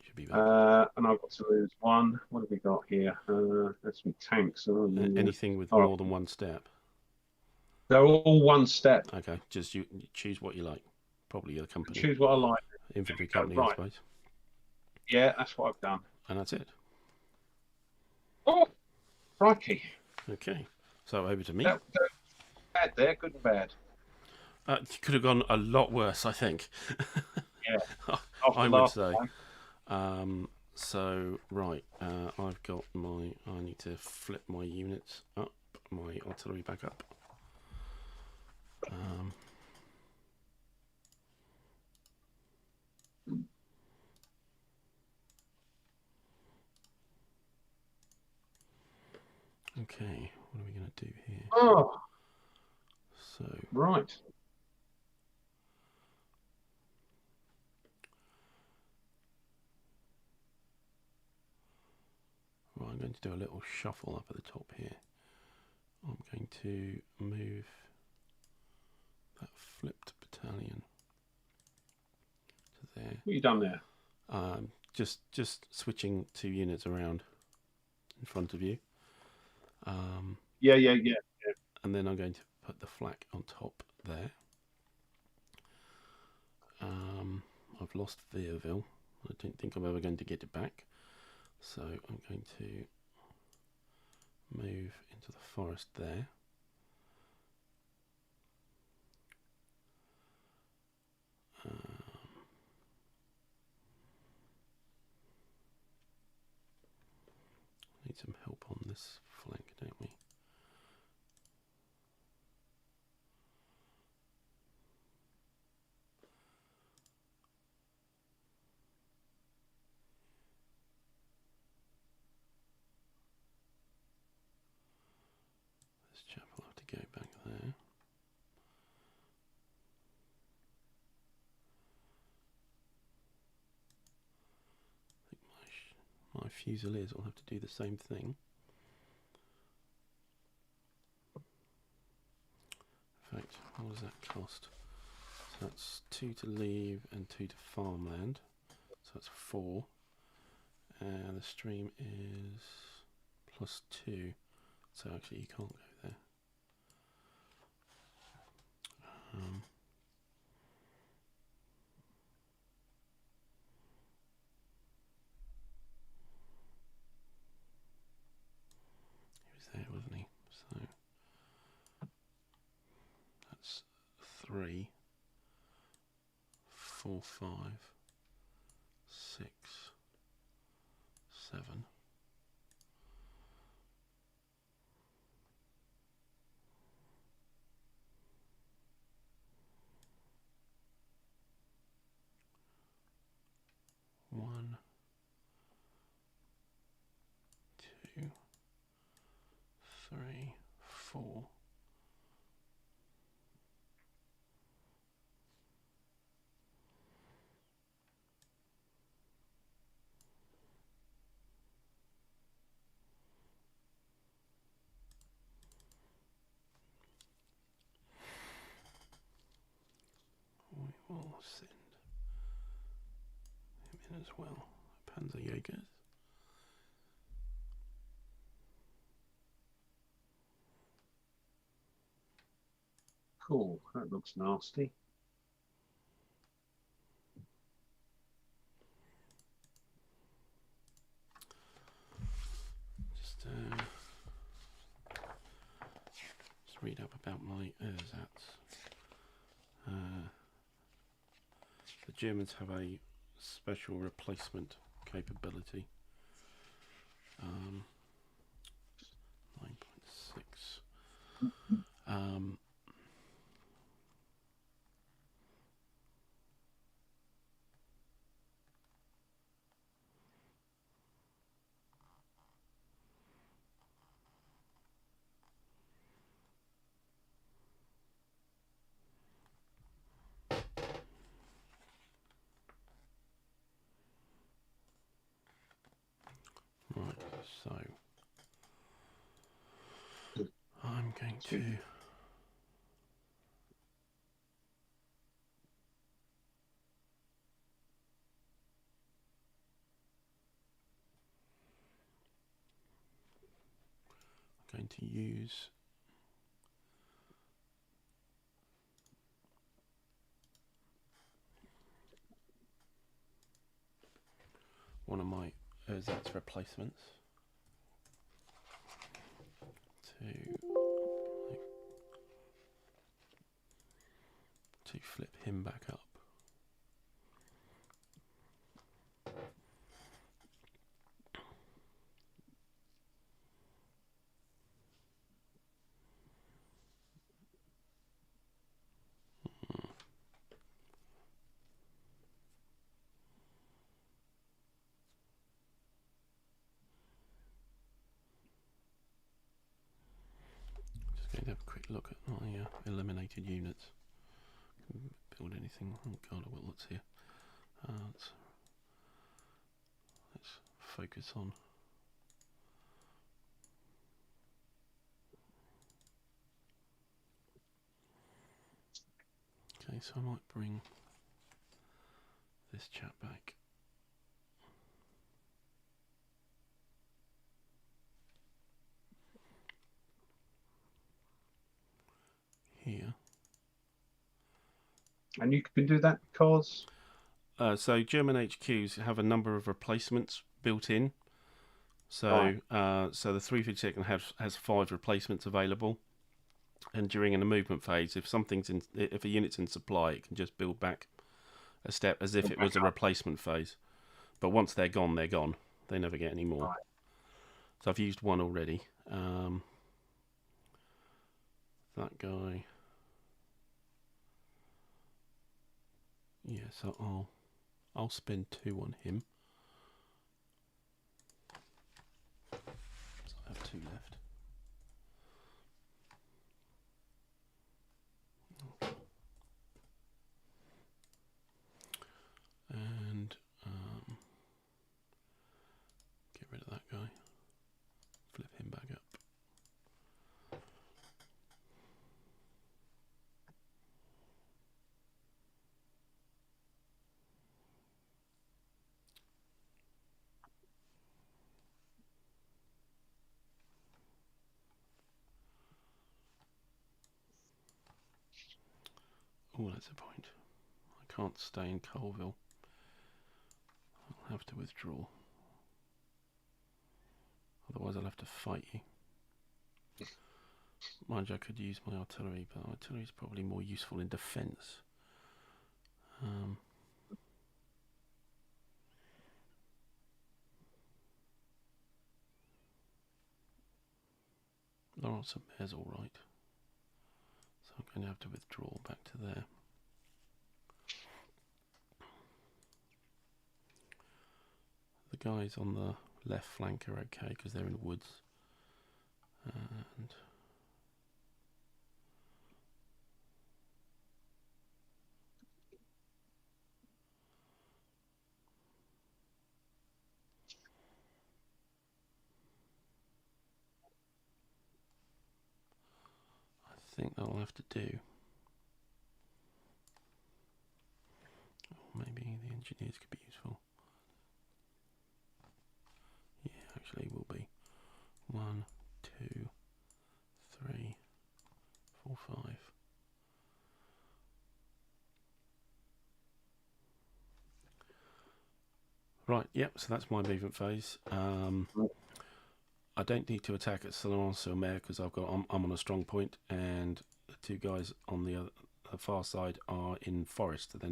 Should be back. And I've got to lose 1. What have we got here? That's some tanks. Anything with more than 1 step. They're all 1 step. Okay, just you choose what you like. Probably your company. Choose what I like. Infantry company, right. I suppose. Yeah, that's what I've done. And that's it. Oh, crikey. Okay, so over to me. Bad there, good and bad. Could have gone a lot worse, I think. Yeah, I would say. So, right, I've got I need to flip my units up, my artillery back up. Okay, what are we going to do here? Oh, so right. I'm going to do a little shuffle up at the top here. I'm going to move that flipped battalion to there. What have you done there? Just switching 2 units around in front of you. Yeah. And then I'm going to put the flak on top there. I've lost Veerville. I don't think I'm ever going to get it back. So I'm going to move into the forest there. Need some help on this flank, don't we? This chap will have to go back there. I think my Fusiliers will have to do the same thing. In fact, what does that cost? So that's 2 to leave and 2 to farmland. So that's 4. And the stream is +2. So actually you can't go there. He was there, wasn't he? So that's 3, 4, 5, 6, 7. One, 2, 3, 4. We will send him in as well. Panzer Jaegers. Cool, that looks nasty. Just read up about my ersatz. The Germans have a special replacement capability. 9.6. Right, so I'm going to use one of my ersatz replacements to flip him back up. Just going to have a quick look at my eliminated units. Build anything? Oh god, I've got lots here. Let's focus on. Okay, so I might bring this chap back. Here. And you can do that because? So German HQs have a number of replacements built in. So so the 352nd has 5 replacements available. And during a movement phase, if a unit's in supply, it can just build back a step as if it was a replacement phase. But once they're gone, they're gone. They never get any more. Right. So I've used one already. That guy. Yeah, so I'll spend 2 on him. So I have 2 left. And get rid of that guy. Flip him back up. Oh, that's a point. I can't stay in Colville. I'll have to withdraw. Otherwise I'll have to fight you. Mind you, I could use my artillery, but artillery is probably more useful in defence. Lawrence and Mayor's alright. So I'm going to have to withdraw back to there. The guys on the left flank are okay because they're in the woods. And I think that'll have to do. Or maybe the engineers could be useful. Yeah, actually will be. 1, 2, 3, 4, 5. Right, yep, so that's my movement phase. I don't need to attack at Salon-sur-Mer because I'm on a strong point, and the 2 guys on the far side are in forest. They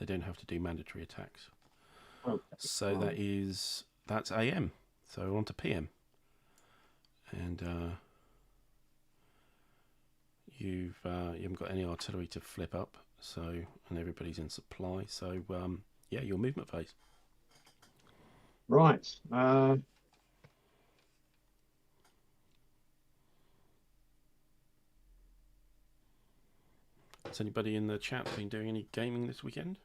don't have to do mandatory attacks. Okay. So that's AM. So we're on to PM. And you haven't got any artillery to flip up, and everybody's in supply. So yeah, your movement phase. Right. Has anybody in the chat been doing any gaming this weekend?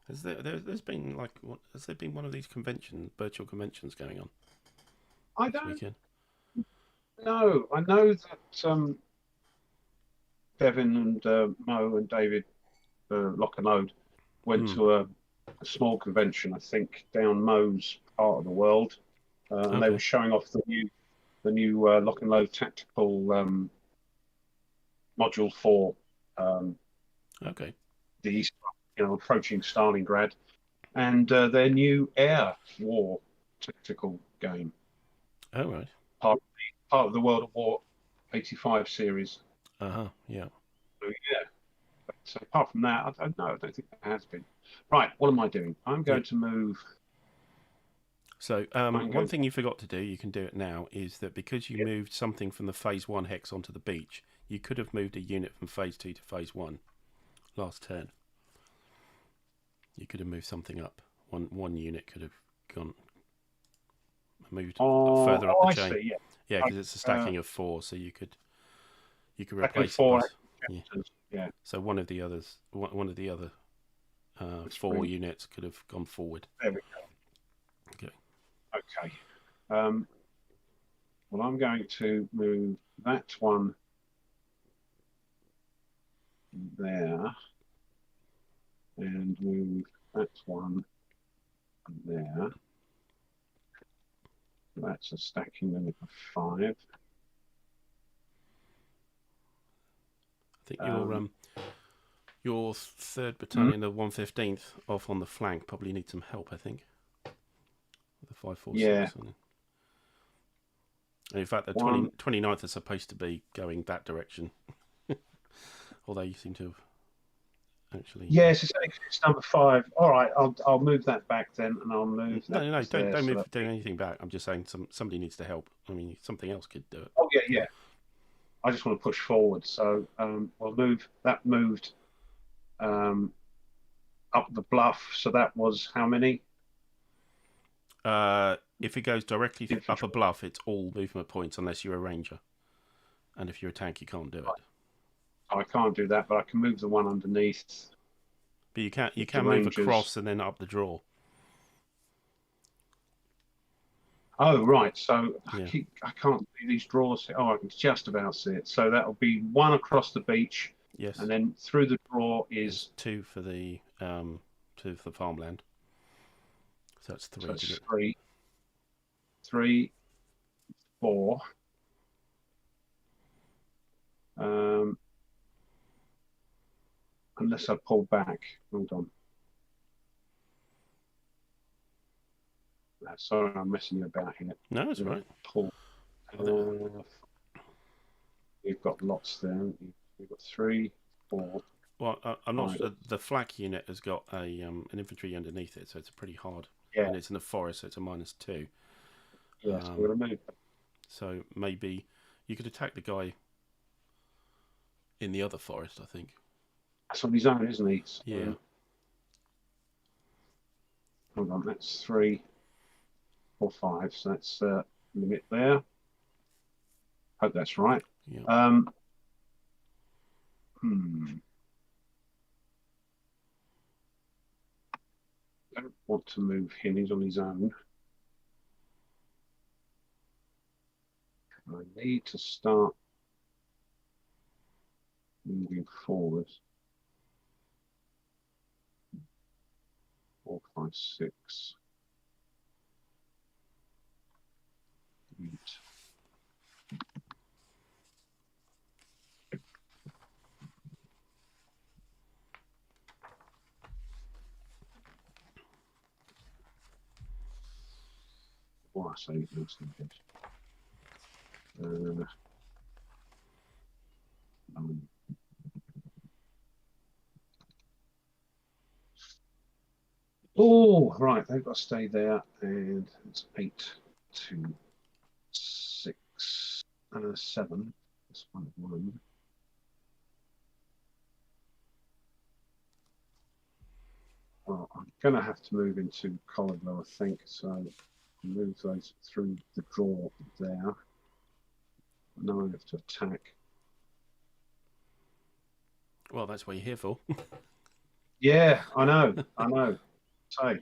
Has there's been has there been one of these virtual conventions going on? I this don't weekend? know. I know that Devin and Mo and David Lock and Load went to a small convention, I think, down Mo's part of the world, and they were showing off the new Lock and Load tactical module 4. Okay. The East, approaching Stalingrad, and their new air war tactical game. Oh right. Part of the World of War 85 series. Yeah. So, yeah. So apart from that, I don't know. I don't think there has been. Right. What am I doing? I'm going to move. So one thing you forgot to do, you can do it now, is that because you moved something from the phase 1 hex onto the beach, you could have moved a unit from phase 2 to phase 1 last turn. You could have moved something up. One unit could have moved further up the chain. See, yeah, because it's a stacking of 4, so you could replace 4 it. Yeah. So one of the other 4 units could have gone forward. There we go. Okay. Well, I'm going to move that one there and move that one there. That's a stacking limit of 5. I think Your 3rd Battalion, the 115th, off on the flank, probably need some help, I think. The 546. Yeah. And in fact, the 29th is supposed to be going that direction. Although you seem to have actually... Yes, it's number 5. All right, I'll move that back then, and I'll move that. No, don't do anything back. I'm just saying somebody needs to help. I mean, something else could do it. Oh, yeah. I just want to push forward. So we'll move. That moved up the bluff. So that was how many? If it goes directly up a bluff, it's all movement points unless you're a ranger. And if you're a tank, you can't do it. I can't do that, but I can move the one underneath. But you can move across and then up the draw. Oh, right. So yeah. I can't see these draws. Oh, I can just about see it. So that'll be 1 across the beach. Yes. And then through the draw is... There's 2 for the farmland. So that's 3. So it's 3. 3, 4. Unless I pull back. Hold on. Sorry, I'm messing you about here. No, that's right. Pull. You've got lots there. You've got 3, 4. Well, I'm not sure. The flak unit has got an infantry underneath it, so it's pretty hard. Yeah. And it's in the forest, so it's a -2. Yes, we're going to move. So maybe you could attack the guy in the other forest, I think. That's on his own, isn't he? So, yeah. Hold on, that's 3, 4, 5. So that's limit there. Hope that's right. Yeah. I don't want to move him. He's on his own. I need to start moving forward. 4, 5, 6. 8. Oh, I say that's not good. Oh, right, they've got to stay there, and it's 8 to 6, 7. That's 1. Well, I'm going to have to move into Colorado, I think, so move those through the draw there. Now I have to attack. Well, that's what you're here for. Yeah, I know. So,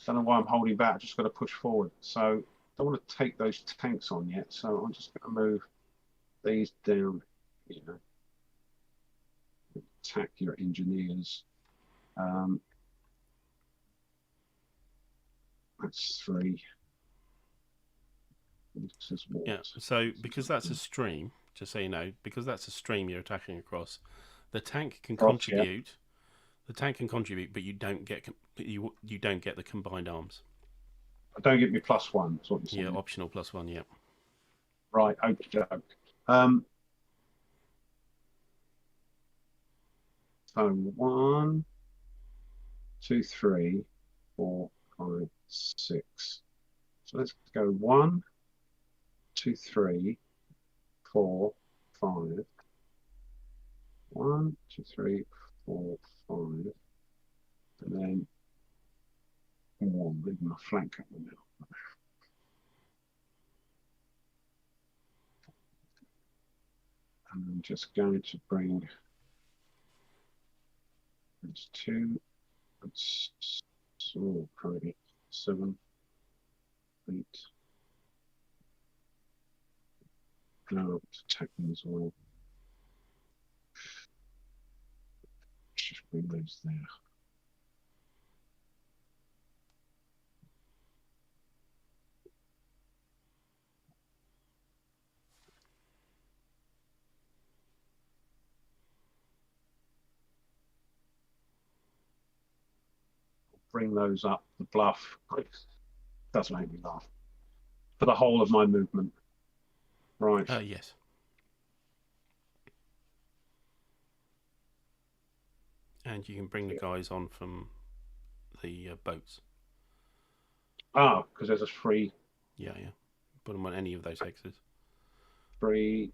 don't know why I'm holding back. I've just got to push forward. So, don't want to take those tanks on yet. So, I'm just going to move these down. You know, attack your engineers. That's 3. Yeah. So, because that's a stream, just so you know, because that's a stream you're attacking across, the tank can contribute. Yeah. The tank can contribute, but you don't get the combined arms. I don't get me +1. That's what you're saying. Yeah, optional +1. Yeah. Right. Okay. So 1, 2, 3, 4, 5, 6. So let's go 1, 2, 3, 4, 5. 1, 2, 3, 4, 5. And then leave my flank up the middle. And I'm just going to bring it's 2. It's probably 7, 8. Now attack them as well. Just bring those there. bring those up the bluff. It does make me laugh. For the whole of my movement. Right. Yes. And you can bring the guys on from the boats. Ah, because there's a free. Yeah. Put them on any of those hexes. Free.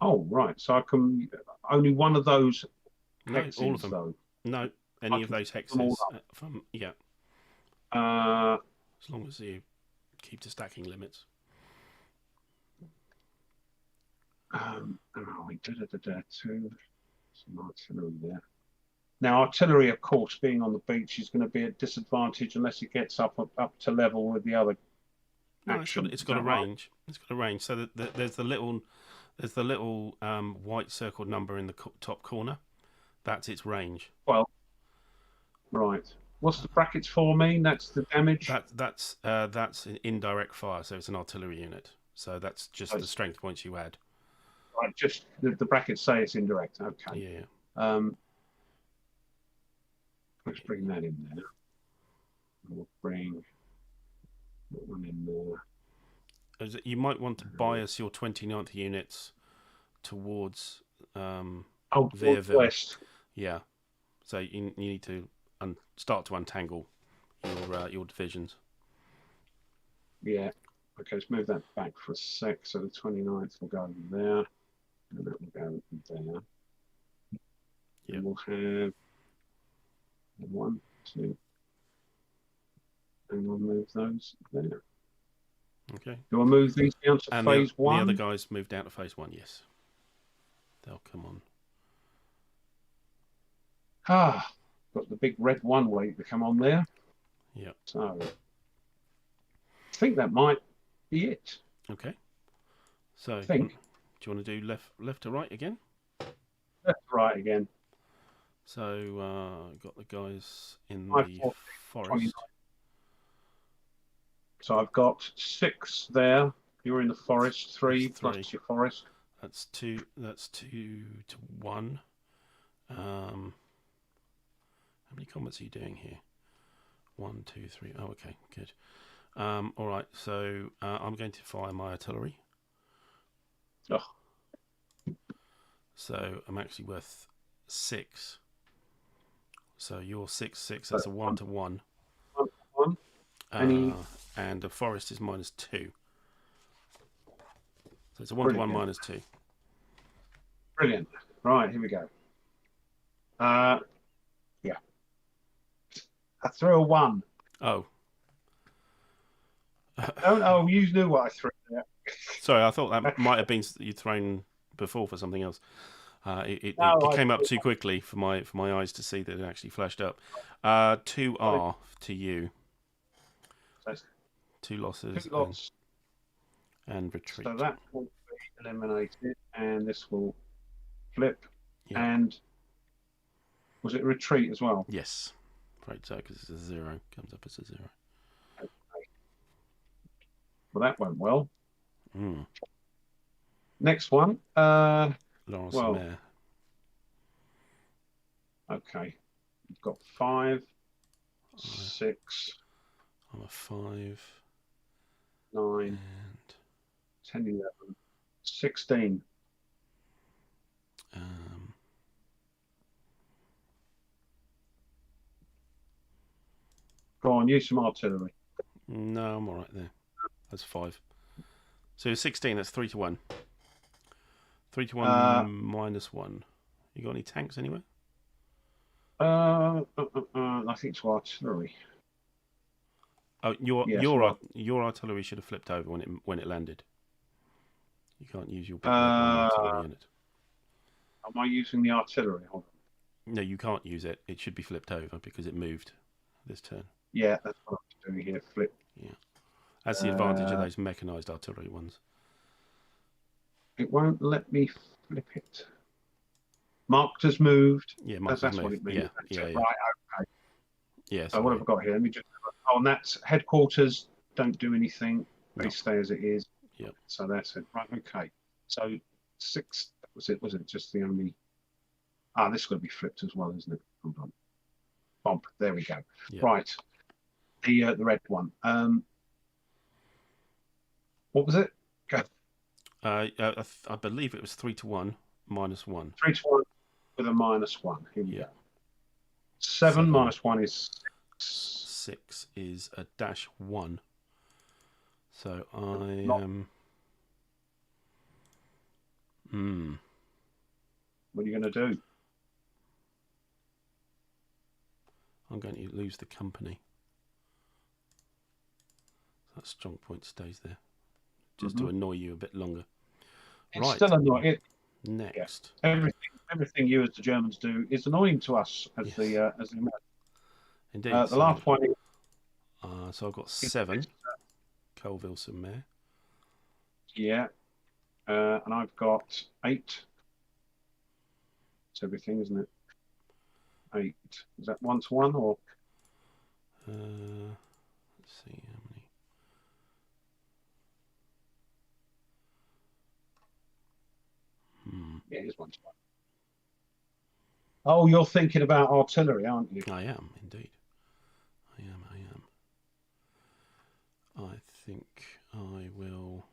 Oh, right. So I can only one of those hexes, all of them. though. No, any of those hexes from as long as you keep to stacking limits. Two. Some artillery there. Now, artillery, of course, being on the beach, is going to be at disadvantage unless it gets up to level with the other. No, it's got a range. Right? It's got a range. So there's the little white circled number in the top corner. That's its range. Well, right. What's the brackets for mean? That's the damage. That's an indirect fire, so it's an artillery unit. So that's just the strength points you add. Right, just the brackets say it's indirect. Okay. Yeah. Let's bring that in there. We'll bring that one in there. You might want to bias your 29th units towards west. Yeah. So you need to start to untangle your divisions. Yeah. Okay, let's move that back for a sec. So the 29th will go there, and that will go there. Yeah. And we'll have 1, 2, and we'll move those there. Okay. Do I move these down to phase 1? The other guys move down to phase 1, yes. They'll come on. Got the big red one waiting to come on there. Yeah. So I think that might be it. Okay. So do you want to do left to right again? Left to right again. So got the guys in the forest. 29. So I've got 6 there. You're in the forest. 3 plus your forest. That's 2. That's 2 to 1. How many combats are you doing here? 1, 2, 3. Oh, okay, good. All right. So I'm going to fire my artillery. Oh. So I'm actually worth 6. So you're 6, 6. That's a 1 to 1. 1. And the forest is -2. So it's a 1 to 1 -2. Brilliant. Right, here we go. Yeah. I threw a 1. Oh. Oh, you knew what I threw there. Sorry, I thought that might have been you'd thrown before for something else. It came up too quickly for my eyes to see that it actually flashed up. 2R to you. That's 2 losses. 2 lots. And retreat. So that will be eliminated, and this will flip. Yeah. And was it retreat as well? Yes. Right, so because it's a 0, comes up as a 0. Okay. Well, that went well. Next one. Laurence. Okay. You've got 5, 6. I'm a 5. 9. And 10, 11. 16. Go on, use some artillery. No, I'm all right there. That's 5. So 16, that's 3 to 1. 3 to 1 -1. You got any tanks anywhere? I think it's artillery. Oh, your artillery should have flipped over when it landed. You can't use your big artillery unit. Am I using the artillery? Hold on. No, you can't use it. It should be flipped over because it moved this turn. Yeah, that's what I'm doing here. Flip. Yeah, that's the advantage of those mechanized artillery ones. It won't let me flip it. Marked as moved. Yeah, marked as moved. What it means. Yeah. Right, okay. Yeah. So what have I got here? Let me just. Oh, and that's headquarters. Don't do anything. They stay as it is. Yep. So that's it. Right. Okay. So 6. Was it just the only? This is going to be flipped as well, isn't it? Hold on. Bob. There we go. Yeah. Right. The red one. What was it? Go. I believe it was 3-1, -1. 3-1 with a -1. Here we Yeah. go. 7 7. -1 is 6 is a -1. So I Not- am. What are you going to do? I'm going to lose the company. That strong point stays there, just to annoy you a bit longer. It's Right. still annoying. Next. Yeah. Everything you as the Germans do is annoying to us as Yes. the Americans. Indeed. The last one is. So I've got 7. Colville-sur-Mer. Yeah. And I've got 8. It's everything, isn't it? 8. Is that 1-1 or? Let's see how many. Yeah, it is 1-1. Oh, you're thinking about artillery, aren't you? I am indeed. I am. I think I will.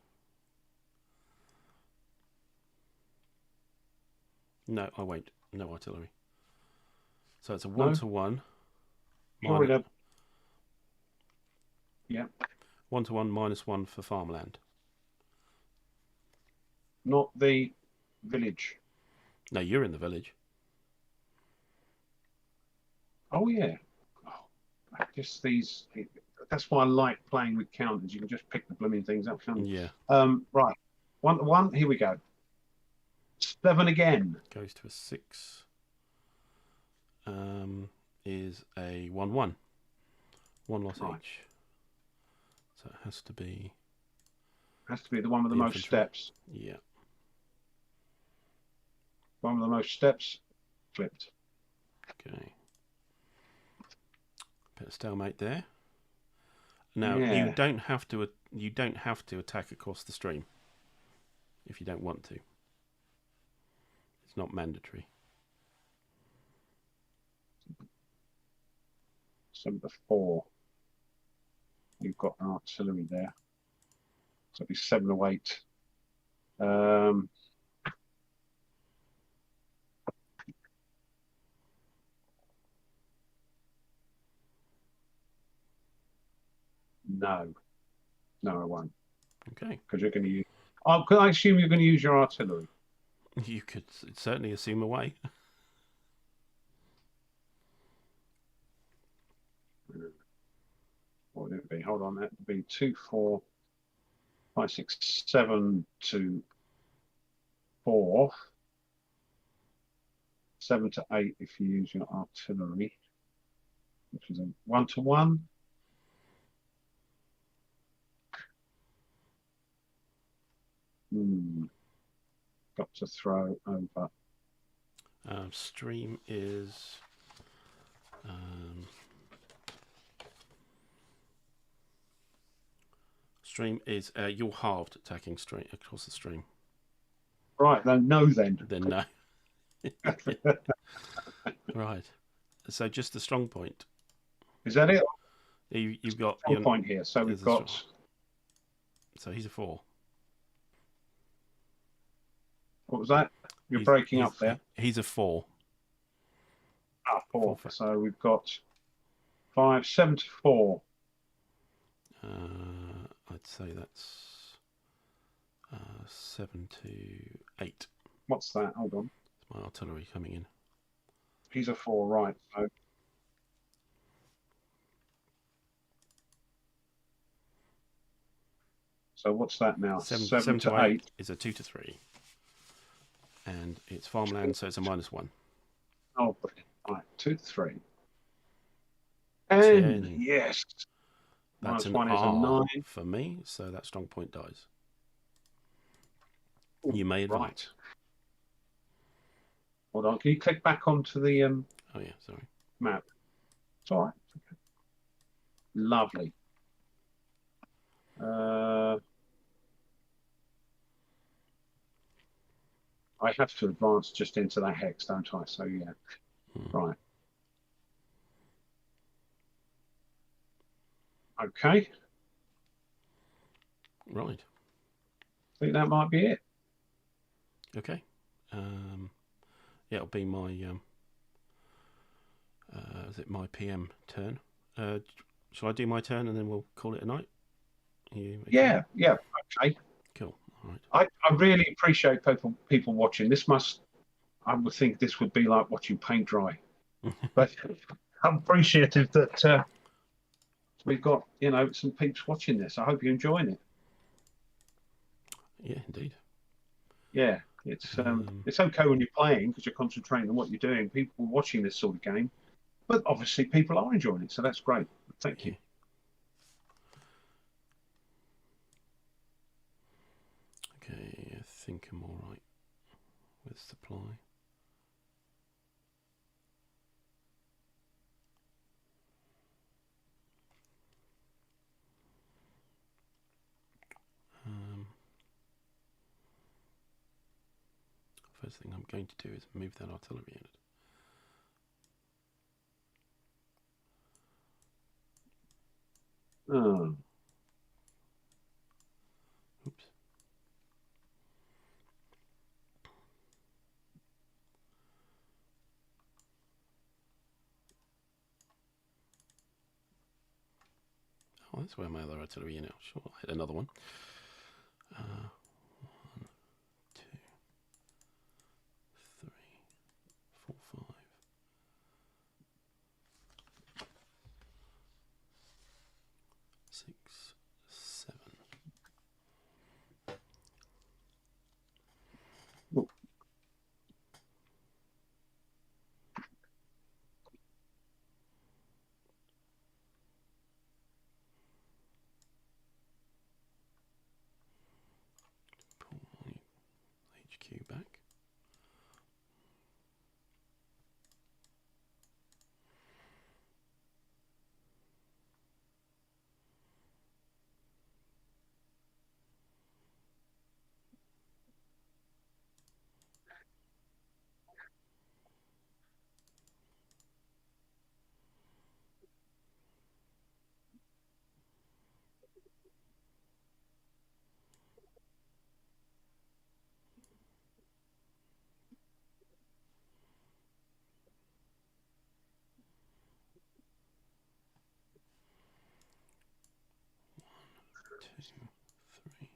No, I won't. No artillery. So it's a 1-1. Yeah. 1-1 -1 for farmland. Not the village. No, you're in the village. Oh yeah. Oh, just these. That's why I like playing with counters. You can just pick the blooming things up, can't you? Yeah. Right. 1-1. Here we go. 7 again. Goes to a 6. Is a 1-1. 1 loss each. So it has to be. Has to be the one with the most steps. Yeah. One with the most steps. Flipped. Okay. Bit of stalemate there. Now Yeah. you don't have to attack across the stream if you don't want to. It's not mandatory. 7-4. You've got artillery there. So it'll be 7 or 8. No, I won't. Okay. Because you're going to use. Could I assume you're going to use your artillery? You could certainly assume away. What would it be? Hold on, that would be 2, 4, 5, 6, 7 to 4. 7 to 8 if you use your artillery, which is a 1-1. Got to throw over. Stream is. Stream is you're halved attacking stream across the stream. Right, then no. Then no. Right. So just the strong point. Is that it? You've got strong point here. So we've got. So he's a 4. What was that? You're breaking up there. He's a 4. 4. So we've got 5, 7 to 4. I'd say that's 7 to 8. What's that? Hold on. It's my artillery coming in. He's a 4, right? So what's that now? 7 to 8 is a 2 to 3. And it's farmland, so it's a -1. Oh, brilliant. Right, 2 to 3. And 10. yes. That's an -1 is a R 9 for me, so that strong point dies. You may advance. Right. Hold on. Can you click back onto the Oh yeah, sorry. map? It's all right. Okay. Lovely. I have to advance just into that hex, don't I? So yeah. Right. Okay. Right. I think that might be it. Okay. Yeah, it'll be my is it my PM turn? Shall I do my turn and then we'll call it a night? Are you okay? Yeah. Okay. Cool. All right. I really appreciate people watching. I would think this would be like watching paint dry, but I'm appreciative that we've got some peeps watching this. I hope you're enjoying it. Yeah, indeed. Yeah, it's okay when you're playing because you're concentrating on what you're doing. People are watching this sort of game, but obviously people are enjoying it, so that's great. Thank you. Yeah. Okay, I think I'm all right with supply. First thing I'm going to do is move that artillery unit. Oh. Oops. Oh, that's where my other artillery unit. Sure, I'll hit another one. 1, 2, 3, 4, 5. 6, 7. Oh. Pull my HQ back. Two, 3,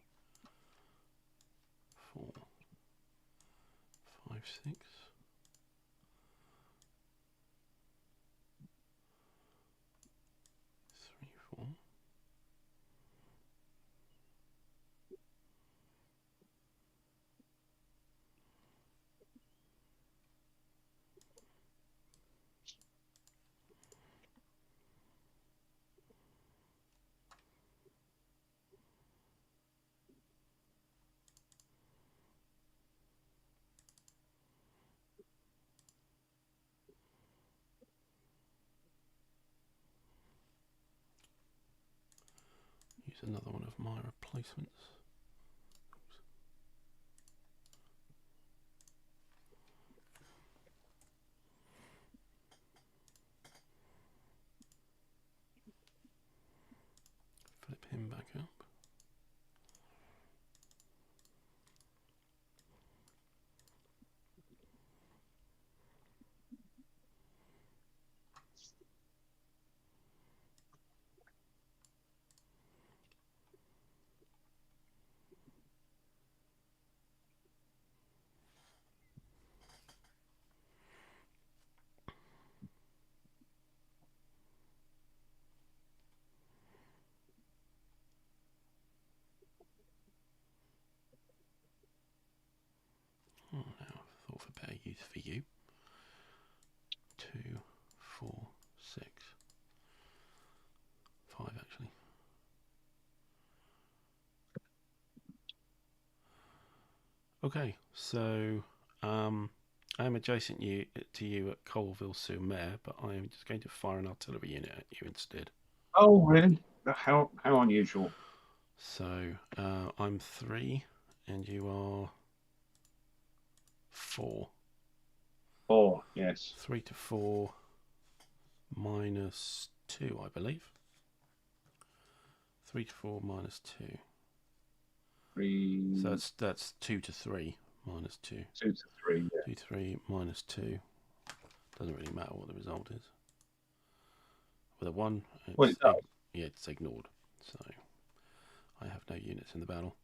4, 5, 6. 3, 4. Use another one of my replacements. Oops. Flip him back up. Oh, now I've thought of a better use for you. 2, 4, 6, 5 actually. Okay, so I am adjacent to you at Colville-sur-Mer, but I am just going to fire an artillery unit at you instead. Oh, really? How unusual. So I'm 3 and you are 4. Oh, yes. 3 to 4 minus 2, I believe. 3 to 4 minus 2. 3. So that's 2 to 3 minus 2. 2 to 3. Yeah. 2 to 3 minus 2. Doesn't really matter what the result is. With a 1, Well, it does. it's ignored. So I have no units in the battle.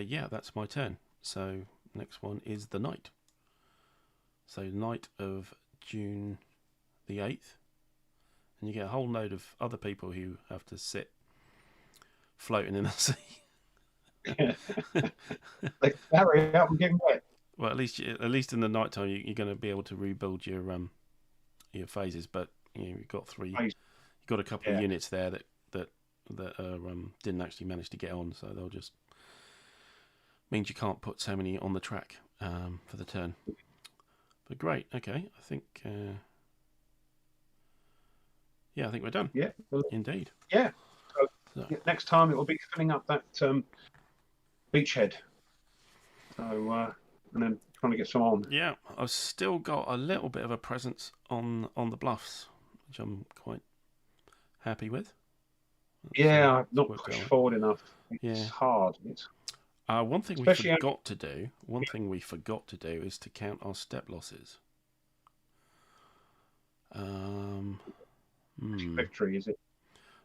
Yeah, that's my turn. So next one is the night. So night of June the 8th. And you get a whole load of other people who have to sit floating in the sea. They carry out and get wet. Well, at least in the night time, you're going to be able to rebuild your phases. But you've got 3. You've got a couple of units there that didn't actually manage to get on, so they'll just means you can't put so many on the track for the turn. But great, okay, I think I think we're done. Yeah, well, indeed. Yeah. So next time it will be filling up that beachhead. So and then trying to get some on. Yeah, I've still got a little bit of a presence on the bluffs, which I'm quite happy with. Yeah, I've not pushed forward enough. It's hard. One thing we forgot to do is to count our step losses. Victory, is it?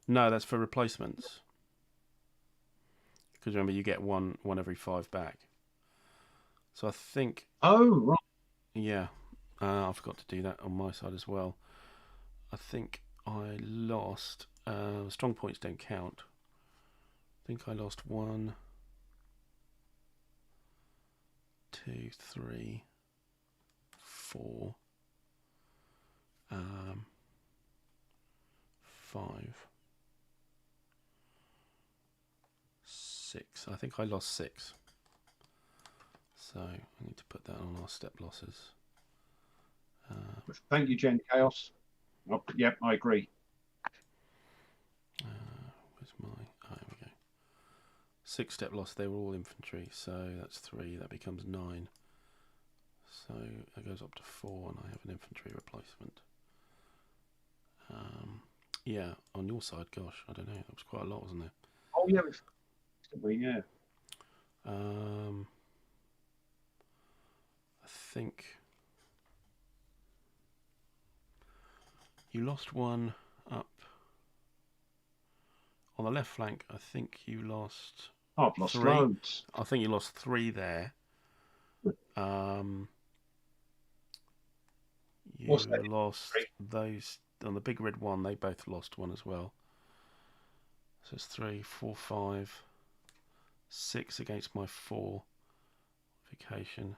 No, that's for replacements. Because remember, you get one every 5 back. So I think. Oh, right. Yeah, I forgot to do that on my side as well. I think I lost. Strong points don't count. I think I lost 1, 2, 3, 4, 5, 6. I think I lost 6. So I need to put that on our step losses. Thank you, Gen Chaos. Oh, yep, I agree. Where's my... Oh, here we go. 6 step loss. They were all infantry, so that's 3. That becomes 9. So it goes up to 4, and I have an infantry replacement. Yeah, on your side, gosh, I don't know. That was quite a lot, wasn't there? Oh yeah, yeah. I think you lost 1 up on the left flank. I think you lost. Oh, I've lost 3. loads. I think you lost 3 there. You lost those on the big red one. They both lost 1 as well. So it's 3, 4, 5, 6 against my 4 vacation.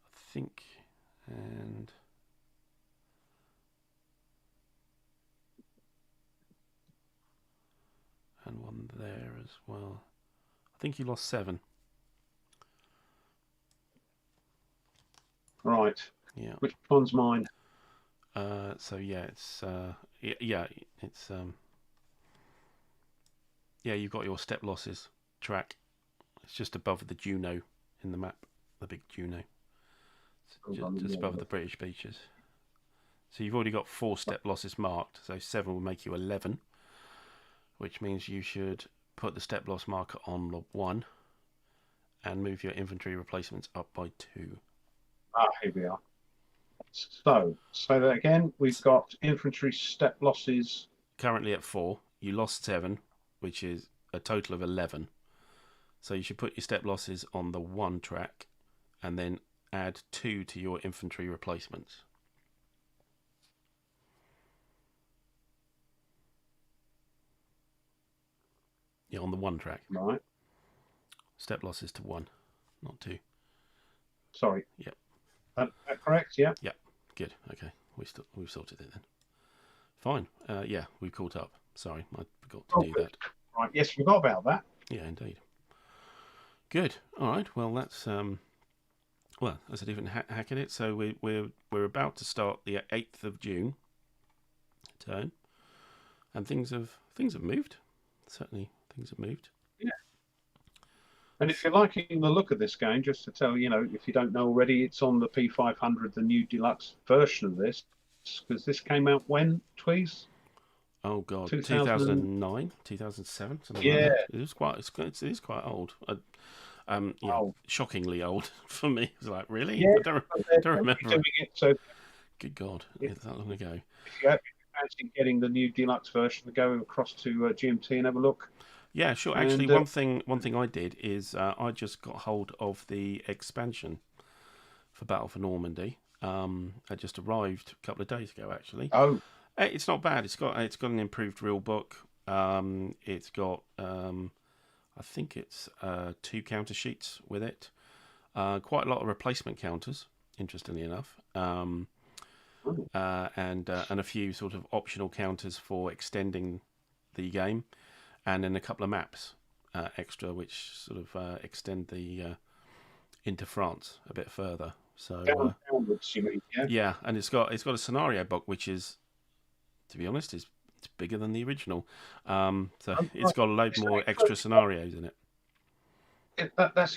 I think, and and 1 there as well. I think you lost 7. Right. Yeah. Which one's mine? So yeah, it's you've got your step losses track. It's just above the Juno in the map, the big Juno. Just above the British beaches. So you've already got 4 step losses marked, so 7 will make you 11, which means you should put the step loss marker on the 1 and move your infantry replacements up by 2. Ah, here we are. So, say that again. We've got infantry step losses. Currently at 4. You lost 7, which is a total of 11. So you should put your step losses on the 1 track and then add 2 to your infantry replacements. Yeah, on the 1 track. Right. Step losses to 1, not 2. Sorry. Yep. That correct? Yeah. Yep. Good. Okay. We've sorted it then. Fine. Yeah, we've caught up. Sorry, I forgot to do that. Right. Yes, we forgot about that. Yeah, indeed. Good. All right. Well, that's that's a different hack at it. So we're about to start the 8th of June turn, and things have moved. Certainly, things have moved. Yeah. And if you're liking the look of this game, just to tell you, if you don't know already, it's on the P500, the new deluxe version of this, because this came out when, Tweez? Oh God, 2000. 2009, 2007, something like Yeah. that. It is quite old. Oh, Shockingly old for me. It's like, really? yeah. I But they're don't remember it. redoing it. So Good God, if, it's that long ago. if you fancy getting the new deluxe version, go across to GMT and have a look. Yeah, sure. Actually, And one thing I did is I just got hold of the expansion for Battle for Normandy. It just arrived a couple of days ago. Actually, oh, it's not bad. It's got an improved rule book. It's got I think it's 2 counter sheets with it. Quite a lot of replacement counters, interestingly enough, and a few sort of optional counters for extending the game, and then a couple of maps extra, which sort of extend the into France a bit further. So downwards, you mean? Yeah. yeah, and it's got a scenario book, which is, to be honest, is it's bigger than the original. So Oh, it's right. got a load Is more extra scenarios in it. that's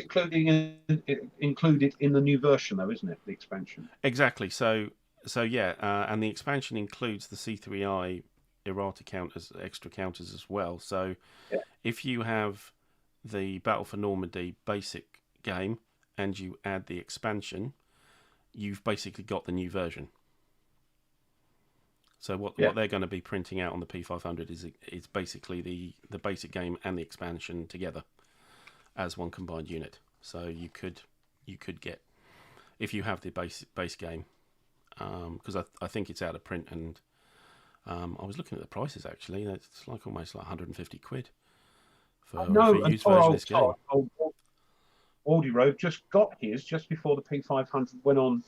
included in the new version, though, isn't it? The expansion. Exactly. So yeah, and the expansion includes the C3I errata counters, extra counters as well. So Yeah. if you have the Battle for Normandy basic game and you add the expansion, you've basically got the new version. So Yeah. what they're going to be printing out on the P500 is basically the basic game and the expansion together as one combined unit. So you could get, if you have the base game, because I think it's out of print, and I was looking at the prices actually. It's like almost like 150 quid for No, a and used poor version of old this Todd, game. Aldi Road just got his just before the P500 went on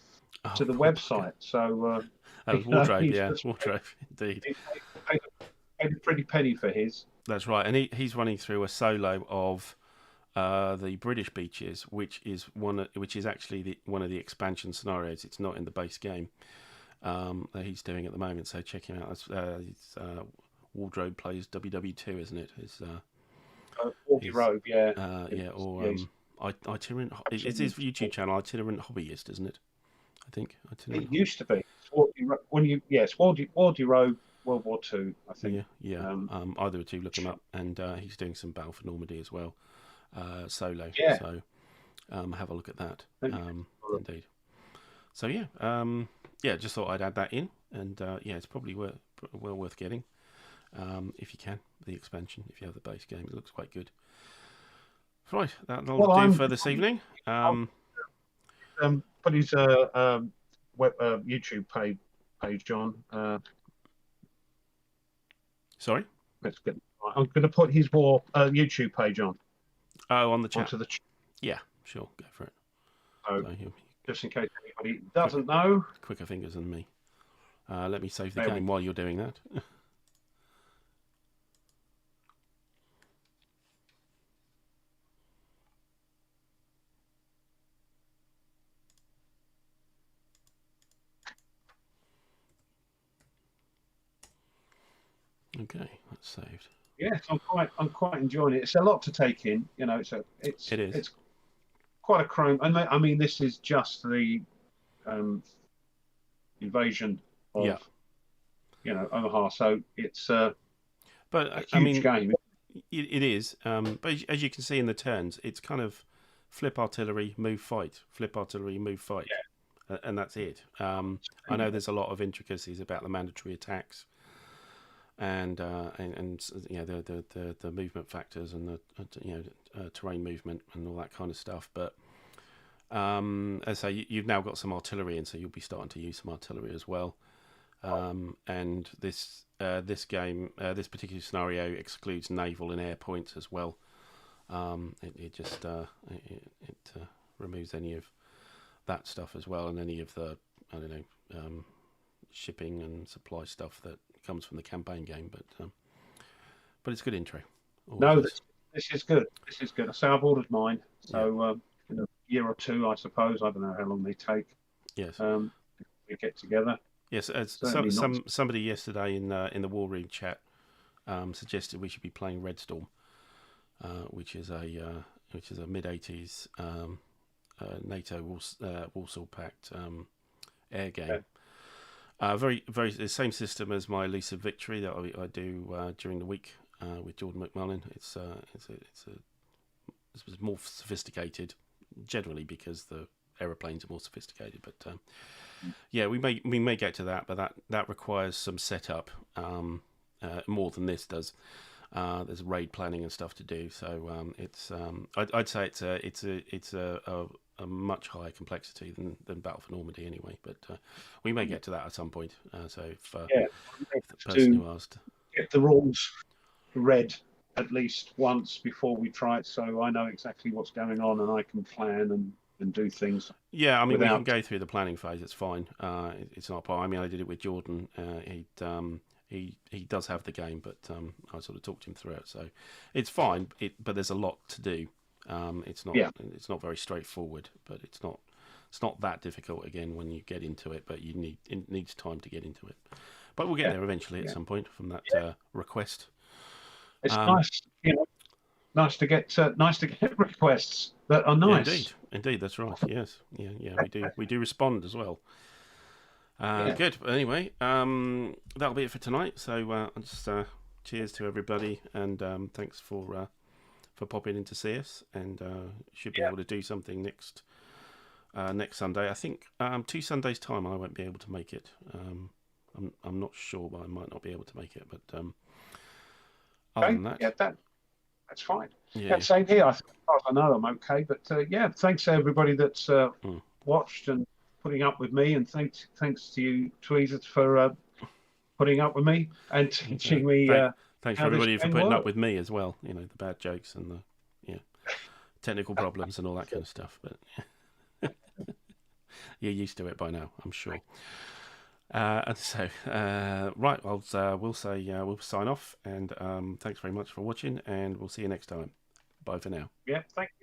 Oh, to the poor bugger. website. So That was Wardrobe, he's yeah, just Wardrobe indeed. paid a pretty penny for his. That's right, and he's running through a solo of the British beaches, which is actually one of the expansion scenarios. It's not in the base game that he's doing at the moment. So check him out. It's, Wardrobe plays WW2, isn't it? Aldi Road, yeah. Yeah, or Yeah, itinerant. It's his absolutely. YouTube channel, itinerant hobbyist, isn't it? I think It itinerant. used to be. Swardy Road, World War Two, I think. Yeah, yeah. Um, Either two, look him up, and he's doing some Battle for Normandy as well, solo. yeah, So have a look at that. let me Indeed. So yeah, yeah. Just thought I'd add that in, and yeah, it's probably well worth getting if you can, the expansion. If you have the base game, it looks quite good. Right, that'll do for this evening. put his YouTube page on. Sorry. Let's get. I'm going to put his YouTube page on Oh, on the chat. onto the chat. Yeah, sure, go for it. So, So just in case anybody doesn't know. quicker fingers than me. Let me save the There game while you're doing that. Okay, that's saved. Yes, I'm quite enjoying it. It's a lot to take in. You know, It is. it's quite a chrome. And I mean, this is just the invasion of Yeah. Omaha. So it's But a I huge mean, game. it is. But as you can see in the turns, it's kind of flip artillery, move fight, flip artillery, move fight, and that's it. I know there's a lot of intricacies about the mandatory attacks, and you know the movement factors and the terrain movement and all that kind of stuff. But as I say, you've now got some artillery in, so you'll be starting to use some artillery as well. And this game, this particular scenario excludes naval and air points as well. It just removes any of that stuff as well, and any of the shipping and supply stuff that comes from the campaign game. But it's good intro. No, this is good. This is good. So I've ordered mine. So in a year or two, I suppose. I don't know how long they take. Yes. We get together. Yes. As somebody yesterday in the War Room chat suggested we should be playing Red Storm, which is a mid-80s NATO Warsaw Pact air game. very the same system as my Lease of Victory that I do during the week with Jordan McMullen. It's more sophisticated, generally because the aeroplanes are more sophisticated. But yeah, we may get to that, but that requires some setup more than this does. There's raid planning and stuff to do, so I'd say it's a much higher complexity than Battle for Normandy anyway. But we may get to that at some point. So if the person who asked, get the rules read at least once before we try it, so I know exactly what's going on and I can plan and do things. Yeah, I mean, we can go through the planning phase. It's fine. It's not a problem. I mean, I did it with Jordan. He does have the game, but I sort of talked him through it, so it's fine. But there's a lot to do. It's not very straightforward, but it's not that difficult again when you get into it. But it needs time to get into it. But we'll get there eventually at some point from that request. It's nice, nice to get requests that are nice. Yeah, indeed, that's right. Yes, yeah, we do respond as well. Good. Anyway, that'll be it for tonight. So just cheers to everybody, and thanks for popping in to see us. And should be able to do something next Sunday. I think 2 Sundays time I won't be able to make it. I'm not sure, but I might not be able to make it. But other than that, that's fine. Yeah. Same here. As far as I know, I'm okay. But thanks to everybody that's watched and putting up with me, and thanks to you, Tweezers, for putting up with me and teaching me. Thanks for everybody for putting up with me as well. The bad jokes and the technical problems and all that kind of stuff. But you're used to it by now, I'm sure. And so, right, we'll sign off, and thanks very much for watching, and we'll see you next time. Bye for now. Yeah, thank you.